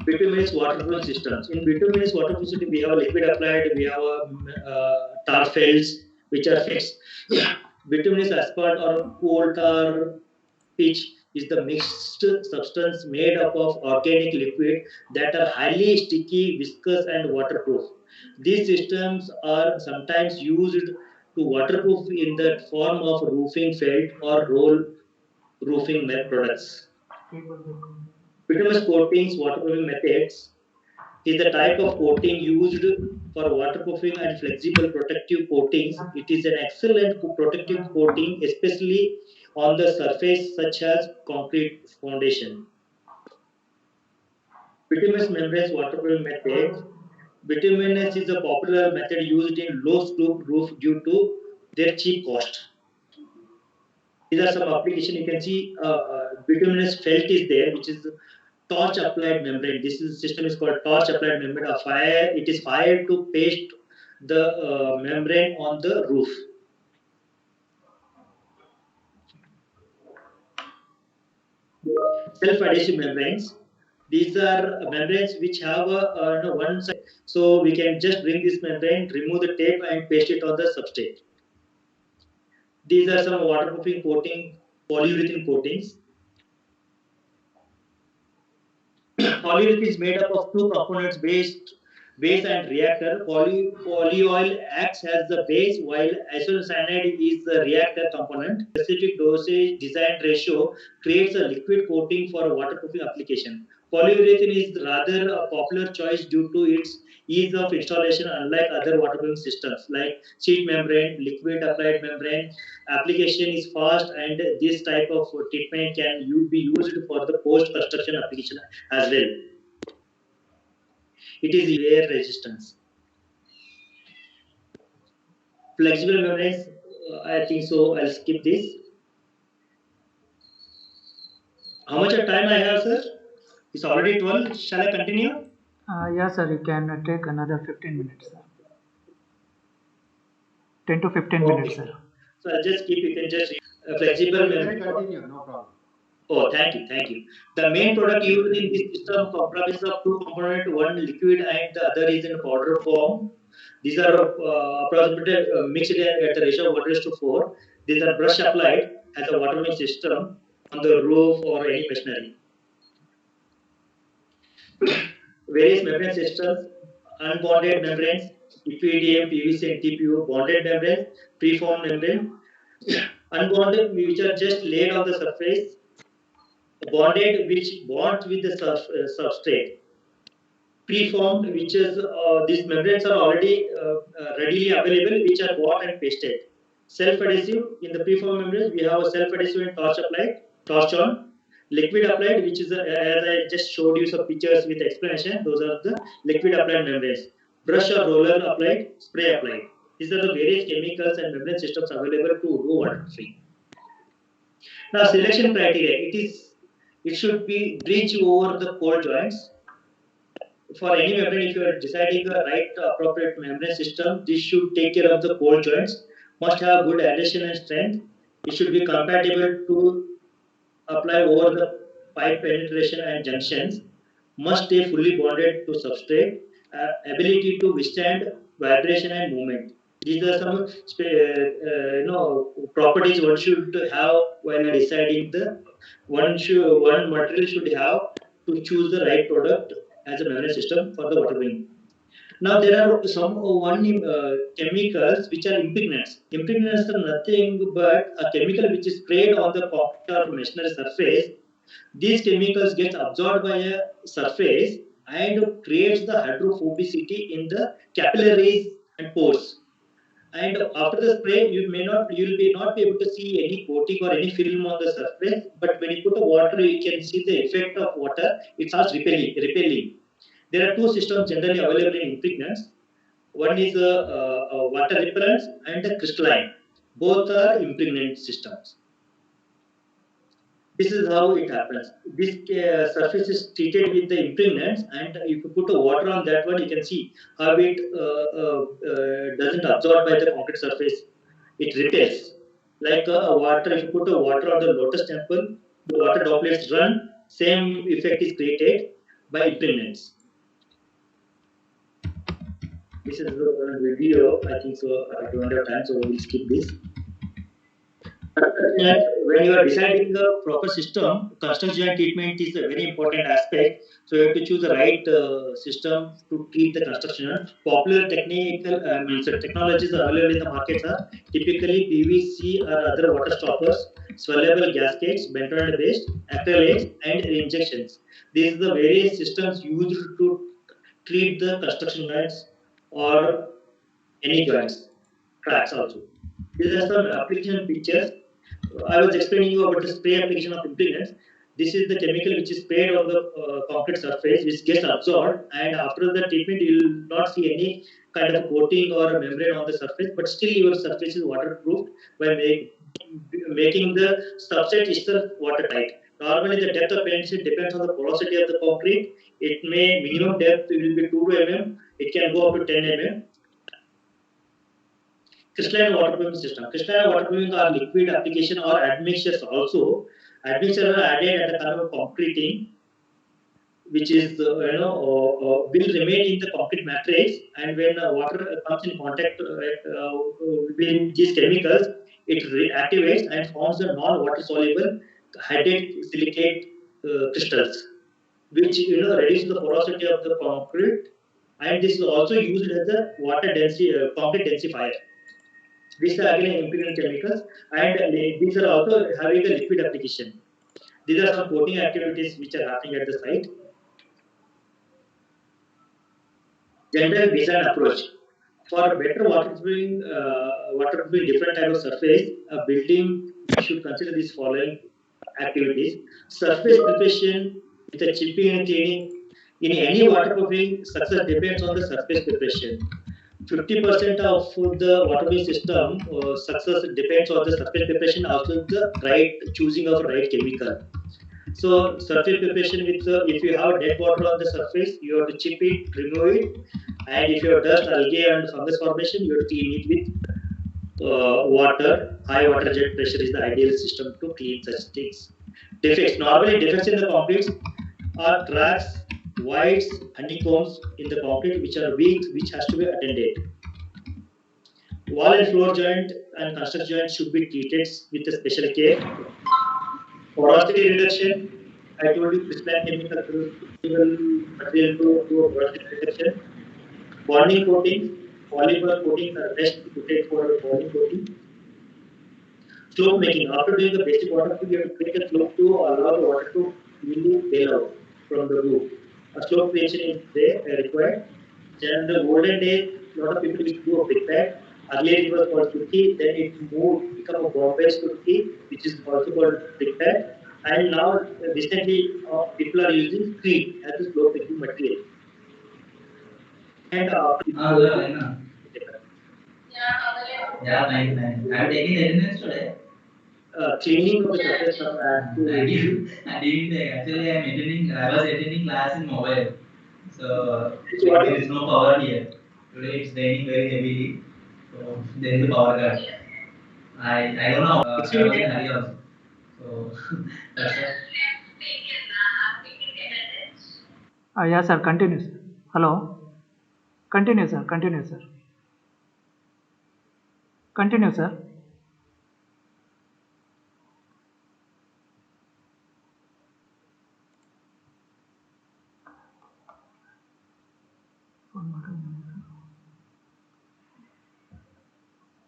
Bituminous waterproofing systems. In bituminous waterproofing system, we have a liquid applied, we have tar felts which are fixed. Bituminous asphalt or coal tar pitch is the mixed substance made up of organic liquid that are highly sticky, viscous, and waterproof. These systems are sometimes used to waterproof in the form of roofing felt or roll roofing products. Bituminous coatings, waterproofing methods is the type of coating used for waterproofing and flexible protective coatings. It is an excellent protective coating, especially on the surface such as concrete foundation. Bituminous membranes waterproofing method. Bituminous is a popular method used in low slope roof due to their cheap cost. These are some application you can see. Bituminous felt is there, which is torch applied membrane. This system is called torch applied membrane. A fire, it is fired to paste the membrane on the roof. Self-adhesive membranes. These are membranes which have one side, so we can just bring this membrane, remove the tape, and paste it on the substrate. These are some waterproofing coating, polyurethane coatings. Polyurethane is made up of two components: base and reactor. Polyoil acts as the base while isocyanide is the reactor component. Specific dosage design ratio creates a liquid coating for waterproofing application. Polyurethane is rather a popular choice due to its ease of installation, unlike other waterproofing systems like sheet membrane, liquid applied membrane. Application is fast, and this type of treatment can be used for the post construction application as well. It is wear resistance. Flexible membranes, I think so. I'll skip this. How much of time I have, sir? It's already 12. Shall I continue? Yes, sir. You can take another 15 minutes, sir. 10 to 15 minutes, sir. So I'll just keep. You can just flexible membrane. Continue, no problem. Oh, thank you, thank you. The main product used in this system comprises of two components, one liquid and the other is in powder form. These are approximately mixed at a ratio of 1:4. These are brush applied as a waterproofing system on the roof or any machinery. Various membrane systems, unbonded membranes, EPDM, PVC, and TPU, bonded membranes, preformed membrane, unbonded which are just laid on the surface, bonded which bonds with the substrate, preformed which is these membranes are already readily available which are bought and pasted. Self-adhesive, in the preformed membranes we have a self-adhesive and torch applied, torch on. Liquid applied, which is as I just showed you some pictures with explanation, those are the liquid applied membranes. Brush or roller applied, spray applied. These are the various chemicals and membrane systems available to do waterproofing. Now selection criteria, it should be bridge over the cold joints. For any membrane, if you are deciding the right appropriate membrane system, this should take care of the cold joints, must have good adhesion and strength. It should be compatible to apply over the pipe penetration and junctions, must stay fully bonded to substrate, ability to withstand vibration and movement. These are some properties one should have while deciding the one material should have to choose the right product as a membrane system for the waterproofing. Now there are some chemicals which are impregnants. Impregnants are nothing but a chemical which is sprayed on the concrete or masonry surface. These chemicals get absorbed by a surface and creates the hydrophobicity in the capillaries and pores. And after the spray, you will be not be able to see any coating or any film on the surface. But when you put the water, you can see the effect of water. It starts repelling. There are two systems generally available in impregnants. One is a water repellent and a crystalline. Both are impregnant systems. This is how it happens. This surface is treated with the impregnants, and if you put a water on that one, you can see how it doesn't absorb by the concrete surface. It repels. Like water, if you put a water on the lotus temple, the water droplets run. Same effect is created by impregnants. This is a video. I think so. I don't have time, so we'll skip this. When you are deciding the proper system, construction and treatment is a very important aspect. So you have to choose the right system to treat the construction. Popular technical means technologies available in the markets are typically PVC or other water stoppers, swellable gaskets, bentonite based, acrylates, and injections. These are the various systems used to treat the construction joints or any joints, cracks also. These are some application pictures. I was explaining you about the spray application of impregnates. This is the chemical which is sprayed on the concrete surface, which gets absorbed, and after the treatment, you will not see any kind of coating or membrane on the surface, but still your surface is waterproof by making the substrate itself watertight. Normally, the depth of penetrance depends on the porosity of the concrete. It may minimum depth will be 2 mm. It can go up to 10 mm. Crystalline waterproofing system. Crystalline waterproofing are liquid application or admixtures also. Admixtures are added at the time of concreting, which is will remain in the concrete matrix, and when water comes in contact with these chemicals, it reactivates and forms the non-water soluble hydrated silicate crystals, which reduces the porosity of the concrete, and this is also used as a water density concrete densifier. These are again impurine chemicals, and these are also having a liquid application. These are some coating activities which are happening at the site. General design approach. For better waterproofing different type of surface, a building should consider these following activities. Surface preparation with a chipping and cleaning. In any waterproofing, success depends on the surface preparation. 50% of the waterproofing system success depends on the surface preparation, also the right choosing of right chemical. So surface preparation with if you have dead water on the surface, you have to chip it, remove it, and if you have dust, algae, and fungus formation, you have to clean it with water. High water jet pressure is the ideal system to clean such things. Defects. Normally, defects in the concrete are cracks, voids, honeycombs in the concrete which are weak, which has to be attended. Wall and floor joint and construction joint should be treated with a special care. Porosity reduction. I told you crystalline chemical material to do a porosity reduction. Bonding coatings. Polymer coatings are best suited for bonding coating. Slope making. After doing the basic waterproofing, you have to create a slope to allow the water to freely bail out from the roof. A slope creation is there required. And the golden days, a lot of people used to do a brick pad. Earlier it was called putty, then it moved, become a Bombay putty, which is also called brick pad. And now recently people are using screen as a slope making material. And yeah, nice, nice. I'm taking attendance today. Cleaning of the surface of Actually, I was attending class in mobile. So there is no power here. Today it's raining very heavily. So there is a power cut. I don't know. I was in hurry also. So that's it. Yeah, sir. Continue, sir. Hello. Continue, sir. Continue, sir. Continue, sir.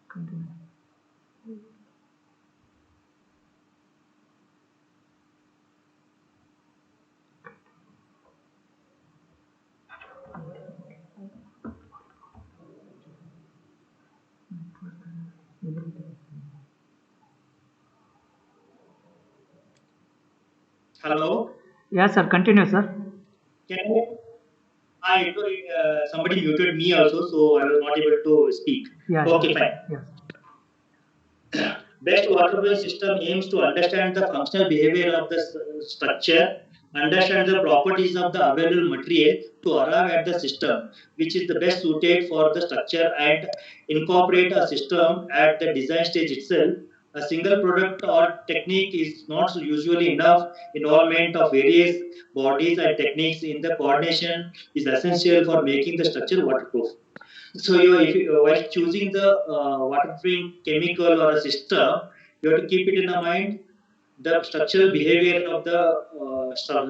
Continue. Hello. Yeah, sir. Continue, sir. Can somebody muted me also, so I was not able to speak. Yeah. Okay, fine. Yes. Best waterproofing system aims to understand the functional behavior of the structure, understand the properties of the available material to arrive at the system which is the best suited for the structure, and incorporate a system at the design stage itself. A single product or technique is not usually enough. Involvement of various bodies and techniques in the coordination is essential for making the structure waterproof. So, while choosing the waterproofing chemical or a system, You have to keep it in the mind the structural behavior of the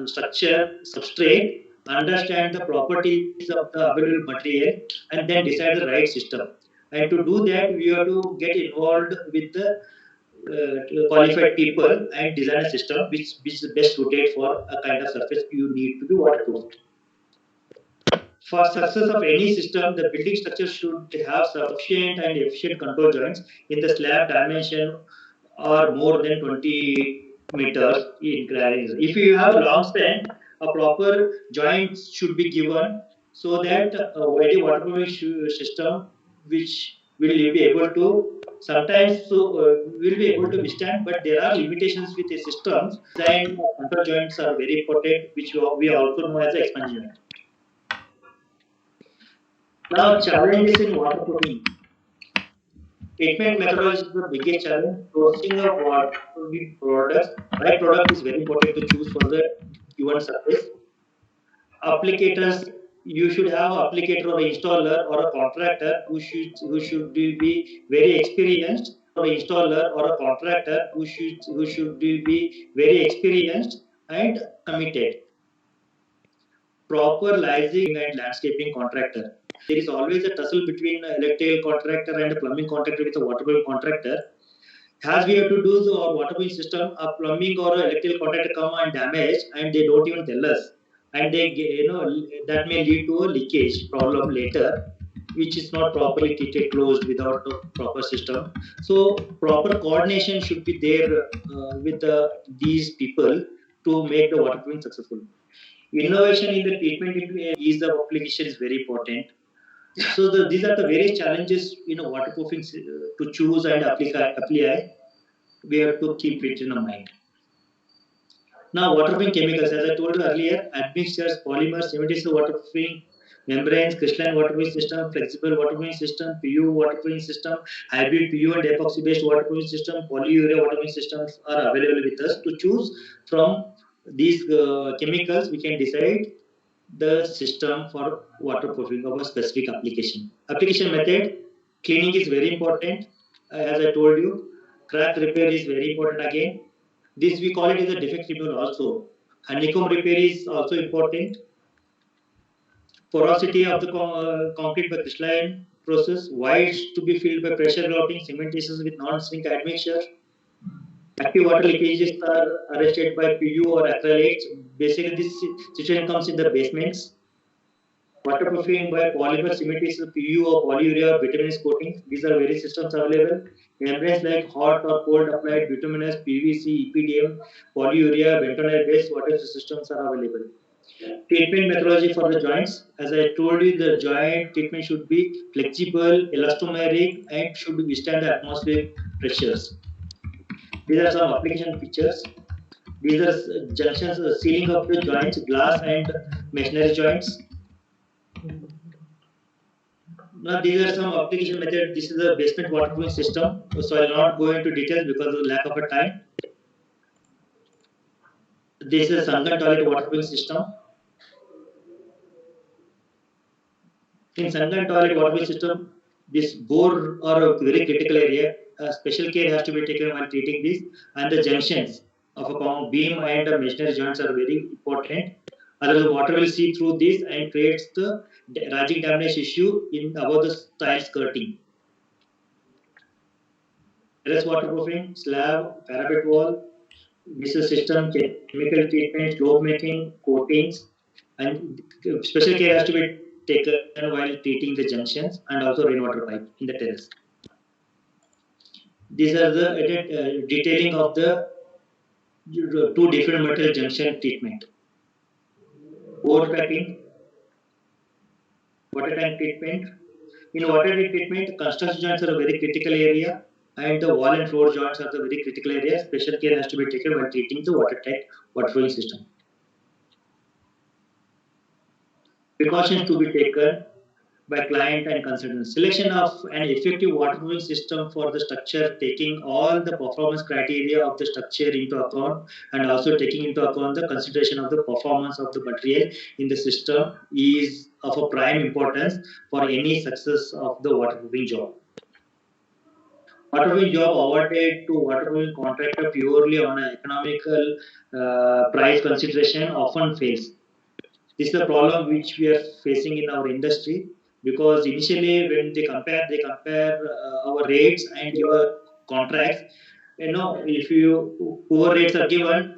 structure substrate, understand the properties of the available material, and then decide the right system. And to do that, we have to get involved with the qualified people and design a system which is best suited for a kind of surface you need to be waterproof. For success of any system, the building structure should have sufficient and efficient control joints in the slab dimension or more than 20 meters in gravity. If you have a long span, a proper joint should be given so that any waterproofing system which will be able to sometimes will be able to withstand, but there are limitations with the systems. Design control joints are very important, which we also know as the expansion joint. Now, challenges in waterproofing. Treatment methodology is the biggest challenge. Sourcing of waterproofing products. Right product is very important to choose for the given surface. Applicators, you should have an applicator or an installer or a contractor who should be very experienced, or an installer or a contractor who should be very experienced and committed. Proper lighting and landscaping contractor. There is always a tussle between an electrical contractor and a plumbing contractor with a waterproofing contractor. As we have to do our waterproofing system, a plumbing or electrical contractor come and damage, and they don't even tell us, and they that may lead to a leakage problem later, which is not properly treated, closed without a proper system. So proper coordination should be there with these people to make the waterproofing successful. Innovation in the treatment ease of application is very important. So these are the various challenges waterproofing to choose and apply. We have to keep it in mind. Now, waterproofing chemicals, as I told you earlier, admixtures, polymers, cementitious waterproofing, membranes, crystalline waterproofing system, flexible waterproofing system, PU waterproofing system, hybrid PU and epoxy-based waterproofing system, polyurea waterproofing systems are available with us. To choose from these chemicals, we can decide the system for waterproofing of a specific application. Application method, cleaning is very important. As I told you, crack repair is very important again. This we call it as a defect removal also. Honeycomb repair is also important. Porosity of the concrete by crystalline process, voids to be filled by pressure grouting, cementitious with non-shrink admixture. Active water leakages are arrested by PU or acrylates. Basically, this situation comes in the basements. Waterproofing by polymer cementitious PU or polyurea bituminous coatings. These are various systems available. Membranes like hot or cold applied bituminous, PVC, EPDM, polyurea, bentonite based water systems are available. Treatment methodology for the joints. As I told you, the joint treatment should be flexible, elastomeric, and should withstand the atmospheric pressures. These are some application features. These are junctions, sealing of the joints, glass and masonry joints. Now, these are some application methods. This is a basement waterproofing system, so I will not go into details because of the lack of time. This is a sunken toilet waterproofing system. In sunken toilet waterproofing system, this bore are a very critical area. Special care has to be taken while treating this, and the junctions of a beam and masonry joints are very important. Otherwise, the water will seep through this and creates the rising damage issue above the tile skirting. Terrace waterproofing, slab, parapet wall, missile system, chemical treatment, slope making, coatings, and special care has to be taken while treating the junctions and also rainwater pipe in the terrace. These are the detailing of the two different material junction treatment. Overpacking, water tank treatment. In water tank treatment, construction joints are a very critical area, and the wall and floor joints are the very critical area. Special care has to be taken while treating the water tank waterproofing system. Precautions to be taken by client and consultant. Selection of an effective waterproofing system for the structure, taking all the performance criteria of the structure into account, and also taking into account the consideration of the performance of the material in the system is of a prime importance for any success of the waterproofing job. waterproofing job awarded to waterproofing contractor purely on an economical price consideration often fails. This is the problem which we are facing in our industry, because initially when they compare our rates and your contracts. If you poor rates are given,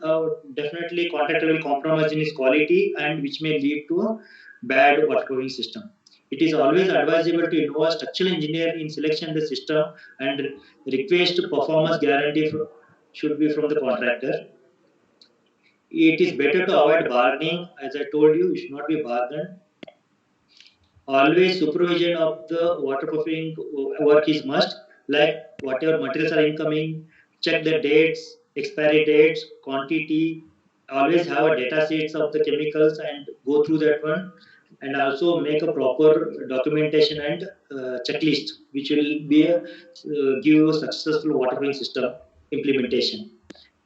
definitely contractor will compromise in its quality, and which may lead to a bad waterproofing system. It is always advisable to involve structural engineer in selection of the system, and request performance guarantee should be from the contractor. It is better to avoid bargaining. As I told you, it should not be bargained. Always supervision of the waterproofing work is must. Like whatever materials are incoming, check the dates, expiry dates, quantity. Always have a data sheets of the chemicals and go through that one, and also make a proper documentation and checklist, which will be give you a successful waterproofing system implementation.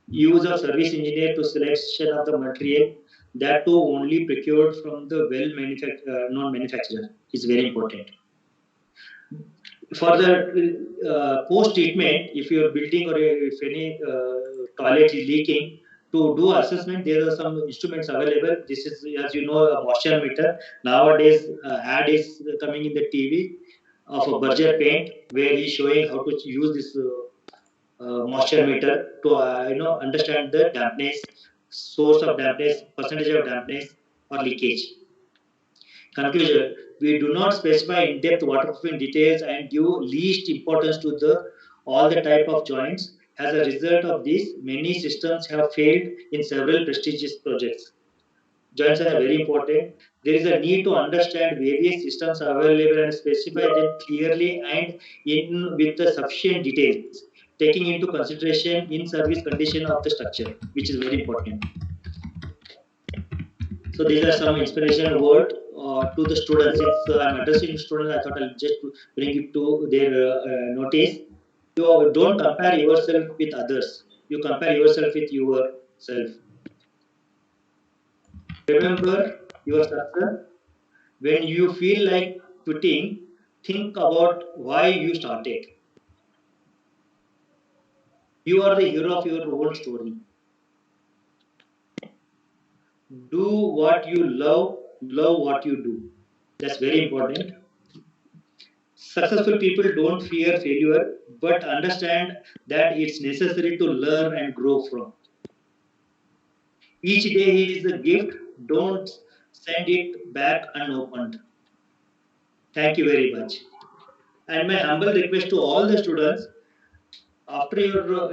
Use of service engineer to selection of the material, that too only procured from the known manufacturer, is very important. For the post treatment, if your building or if any toilet is leaking, to do assessment, there are some instruments available. This is, as you know, a moisture meter. Nowadays, ad is coming in the TV of a Berger paint, where he's showing how to use this moisture meter to understand the dampness, source of dampness, percentage of dampness or leakage. Conclusion: we do not specify in-depth waterproofing details and give least importance to the all the type of joints. As a result of this, many systems have failed in several prestigious projects. Joints are very important. There is a need to understand various systems available and specify them clearly and in with the sufficient details, taking into consideration in service condition of the structure, which is very important. So these are some inspirational word to the students. Since I'm addressing students, I thought I'll just bring it to their notice. You don't compare yourself with others. You compare yourself with yourself. Remember your success. When you feel like quitting, think about why you started. You are the hero of your own story. Do what you love what you do. That's very important. Successful people don't fear failure, but understand that it's necessary to learn and grow from. Each day is a gift. Don't send it back unopened. Thank you very much. And my humble request to all the students: after your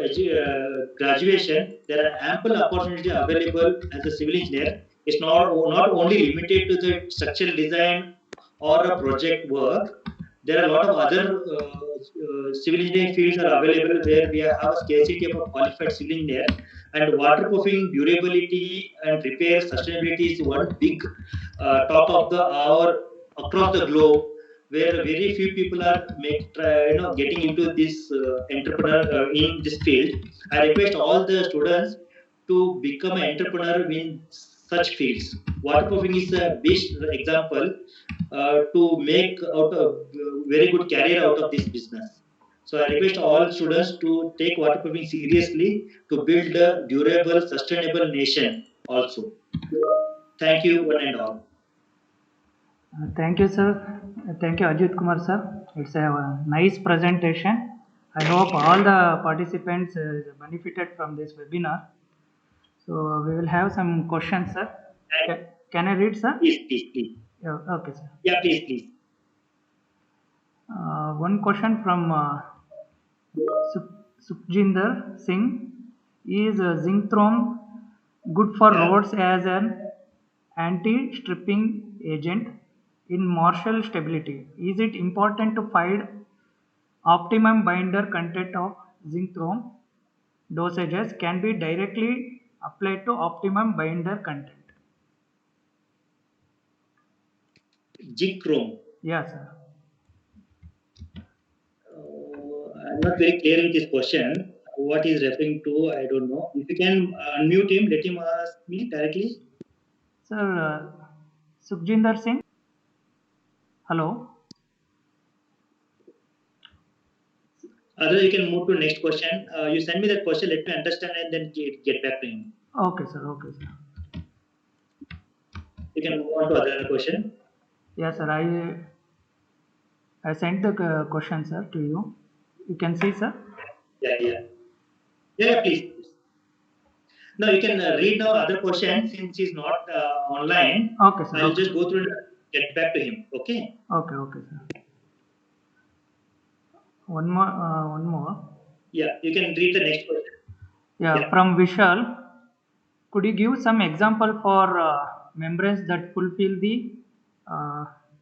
graduation, there are ample opportunity available as a civil engineer. It's not only limited to the structural design or a project work. There are a lot of other civil engineering fields are available, where we have a scarcity of a qualified civil engineer. And waterproofing, durability, and repair sustainability is one big talk of the hour across the globe, where very few people are getting into this entrepreneur in this field. I request all the students to become an entrepreneur in such fields. Waterproofing is a best example to make out a very good career out of this business. So I request all students to take waterproofing seriously to build a durable, sustainable nation also. Thank you, one and all. Thank you, sir. Thank you, Ajit Kumar, sir. It's a nice presentation. I hope all the participants benefited from this webinar. So we will have some questions, sir. Can I read, sir? Please. Yeah, okay, sir. Yeah, please. One question from Sukhjinder Singh: is zinc chrome good for roads as an anti-stripping agent in Marshall stability? Is it important to find optimum binder content of zinc chrome? Dosages can be directly applied to optimum binder content. Zinc chrome. Yes, sir. I'm not very clear with this question. What he's referring to, I don't know. If you can unmute him, let him ask me directly. Sir, Sukhjinder Singh. Hello. Otherwise, you can move to next question. You send me that question, let me understand, and then get back to him. Okay, sir. Okay, sir. You can move on to other question. Yeah, sir. I sent the question, sir, to you. You can see, sir. Yeah, please. No, you can read now other question since he's not online. Okay, sir. I'll Okay. just go through and get back to him. Okay. Okay, sir. One more. Yeah, you can read the next question. Yeah, from Vishal. Could you give some example for membranes that fulfill the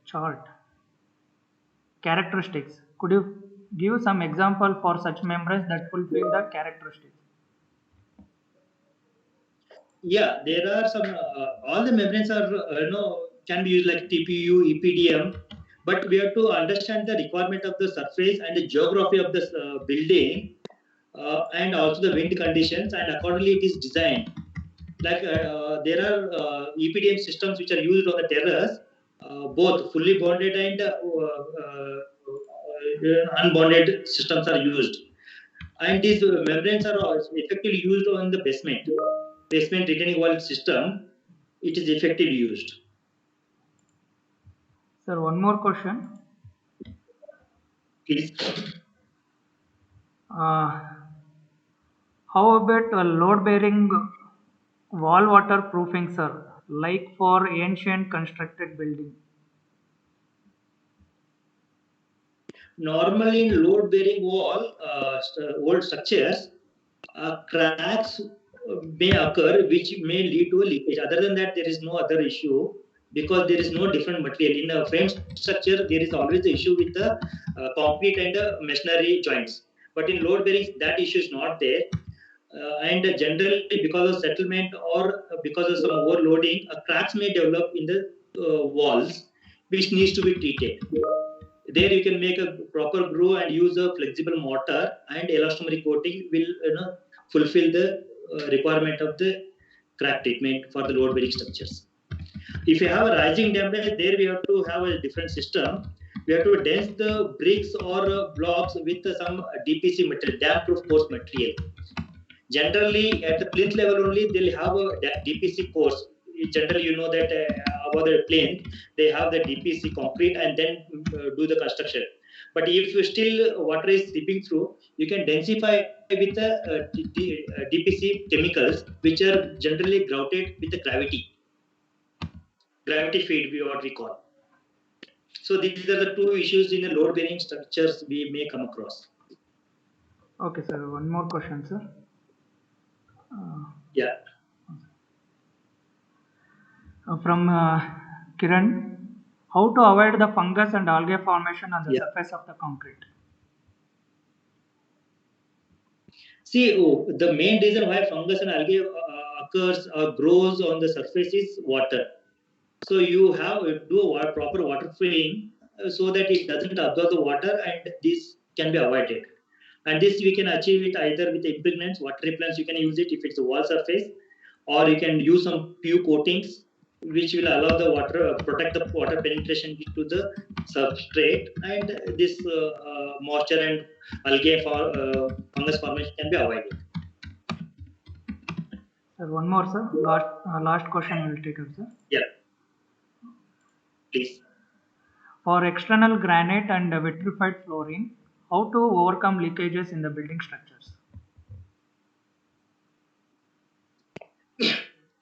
chart characteristics? Could you give some example for such membranes that fulfill the characteristics? Yeah, there are some. All the membranes are can be used like TPU, EPDM, but we have to understand the requirement of the surface and the geography of the building, and also the wind conditions, and accordingly it is designed. Like there are EPDM systems which are used on the terrace, both fully bonded and unbonded systems are used, and these membranes are also effectively used on the basement retaining wall system. It is effectively used. Sir, one more question. Please. How about load-bearing wall waterproofing, sir? Like for ancient constructed building. Normally, in load-bearing wall, old structures, cracks may occur, which may lead to a leakage. Other than that, there is no other issue because there is no different material. In a frame structure, there is always the issue with the concrete and masonry joints. But in load-bearing, that issue is not there. And generally, because of settlement or because of some overloading, cracks may develop in the walls, which needs to be treated. There you can make a proper groove and use a flexible mortar, and elastomeric coating will fulfill the requirement of the crack treatment for the load bearing structures. If you have a rising damage, there we have to have a different system. We have to dense the bricks or blocks with some DPC material, damp proof course material. Generally, at the plinth level only, they'll have a DPC course. Generally, you know that about the plinth, they have the DPC concrete and then do the construction. But if you still water is seeping through, you can densify with the DPC chemicals, which are generally grouted with the gravity feed, what we call. So these are the two issues in the load-bearing structures we may come across. Okay, sir. One more question, sir. Yeah. From Kiran, how to avoid the fungus and algae formation on the surface of the concrete? See, the main reason why fungus and algae occurs or grows on the surface is water. So you have to do a proper water filling so that it doesn't absorb the water, and this can be avoided. And this we can achieve it either with impregnants, water repellents. You can use it if it's a wall surface, or you can use some PU coatings, which will allow the water, protect the water penetration to the substrate, and this moisture and algae for fungus formation can be avoided. Sir, one more, sir. Last question will take up, sir. Yeah. Please. For external granite and vitrified flooring, how to overcome leakages in the building structures?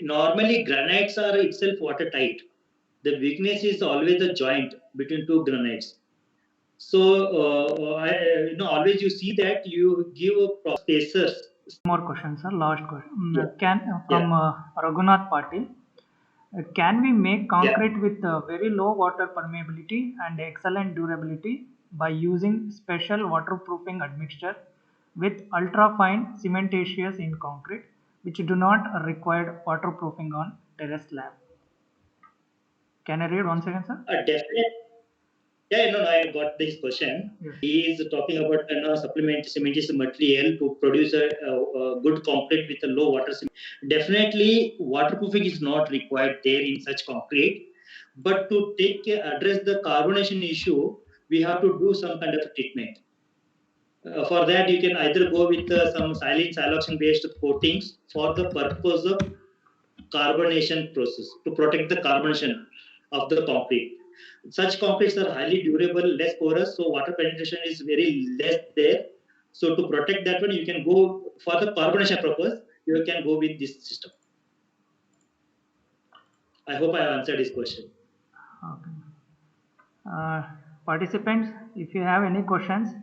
Normally, granites are itself watertight. The weakness is always the joint between two granites. So, always you see that you give a spacers. More questions, sir. Last question. From Raghunath Patil. Can we make concrete with very low water permeability and excellent durability by using special waterproofing admixture with ultra-fine cementitious in concrete, which do not require waterproofing on terrace slab? Can I read once again, sir? Definitely. Yeah, no, I got this question. Yes. He is talking about supplement cementitious material to produce a good concrete with a low water. Definitely, waterproofing is not required there in such concrete. But to address the carbonation issue, we have to do some kind of treatment. For that, you can either go with some silane siloxane based coatings for the purpose of carbonation process to protect the carbonation of the concrete. Such concretes are highly durable, less porous, so water penetration is very less there. So to protect that one, you can go for the carbonation purpose. You can go with this system. I hope I have answered this question. Okay. Participants, if you have any questions,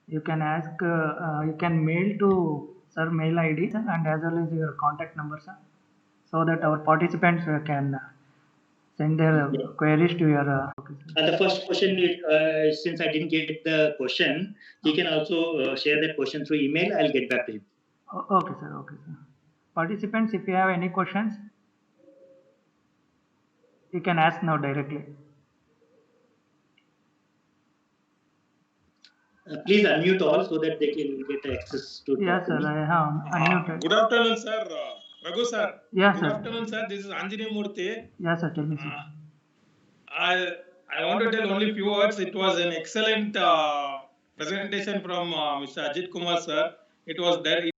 you can ask, you can mail to sir mail ID and as well as your contact number, sir, so that our participants can send their queries to your. And the first question, since I didn't get the question, he can also share that question through email. I'll get back to him. Okay, sir. Okay, sir. Participants, if you have any questions, you can ask now directly. Please unmute all so that they can get access to. Yes, sir. I have unmuted. Good afternoon, sir. Raghu, sir. Yes, Good sir. afternoon, sir. This is Anjani Murthy. Yes, sir. Tell me, sir. I want to tell only few words. It was an excellent presentation from Mr. Ajit Kumar, sir. It was there.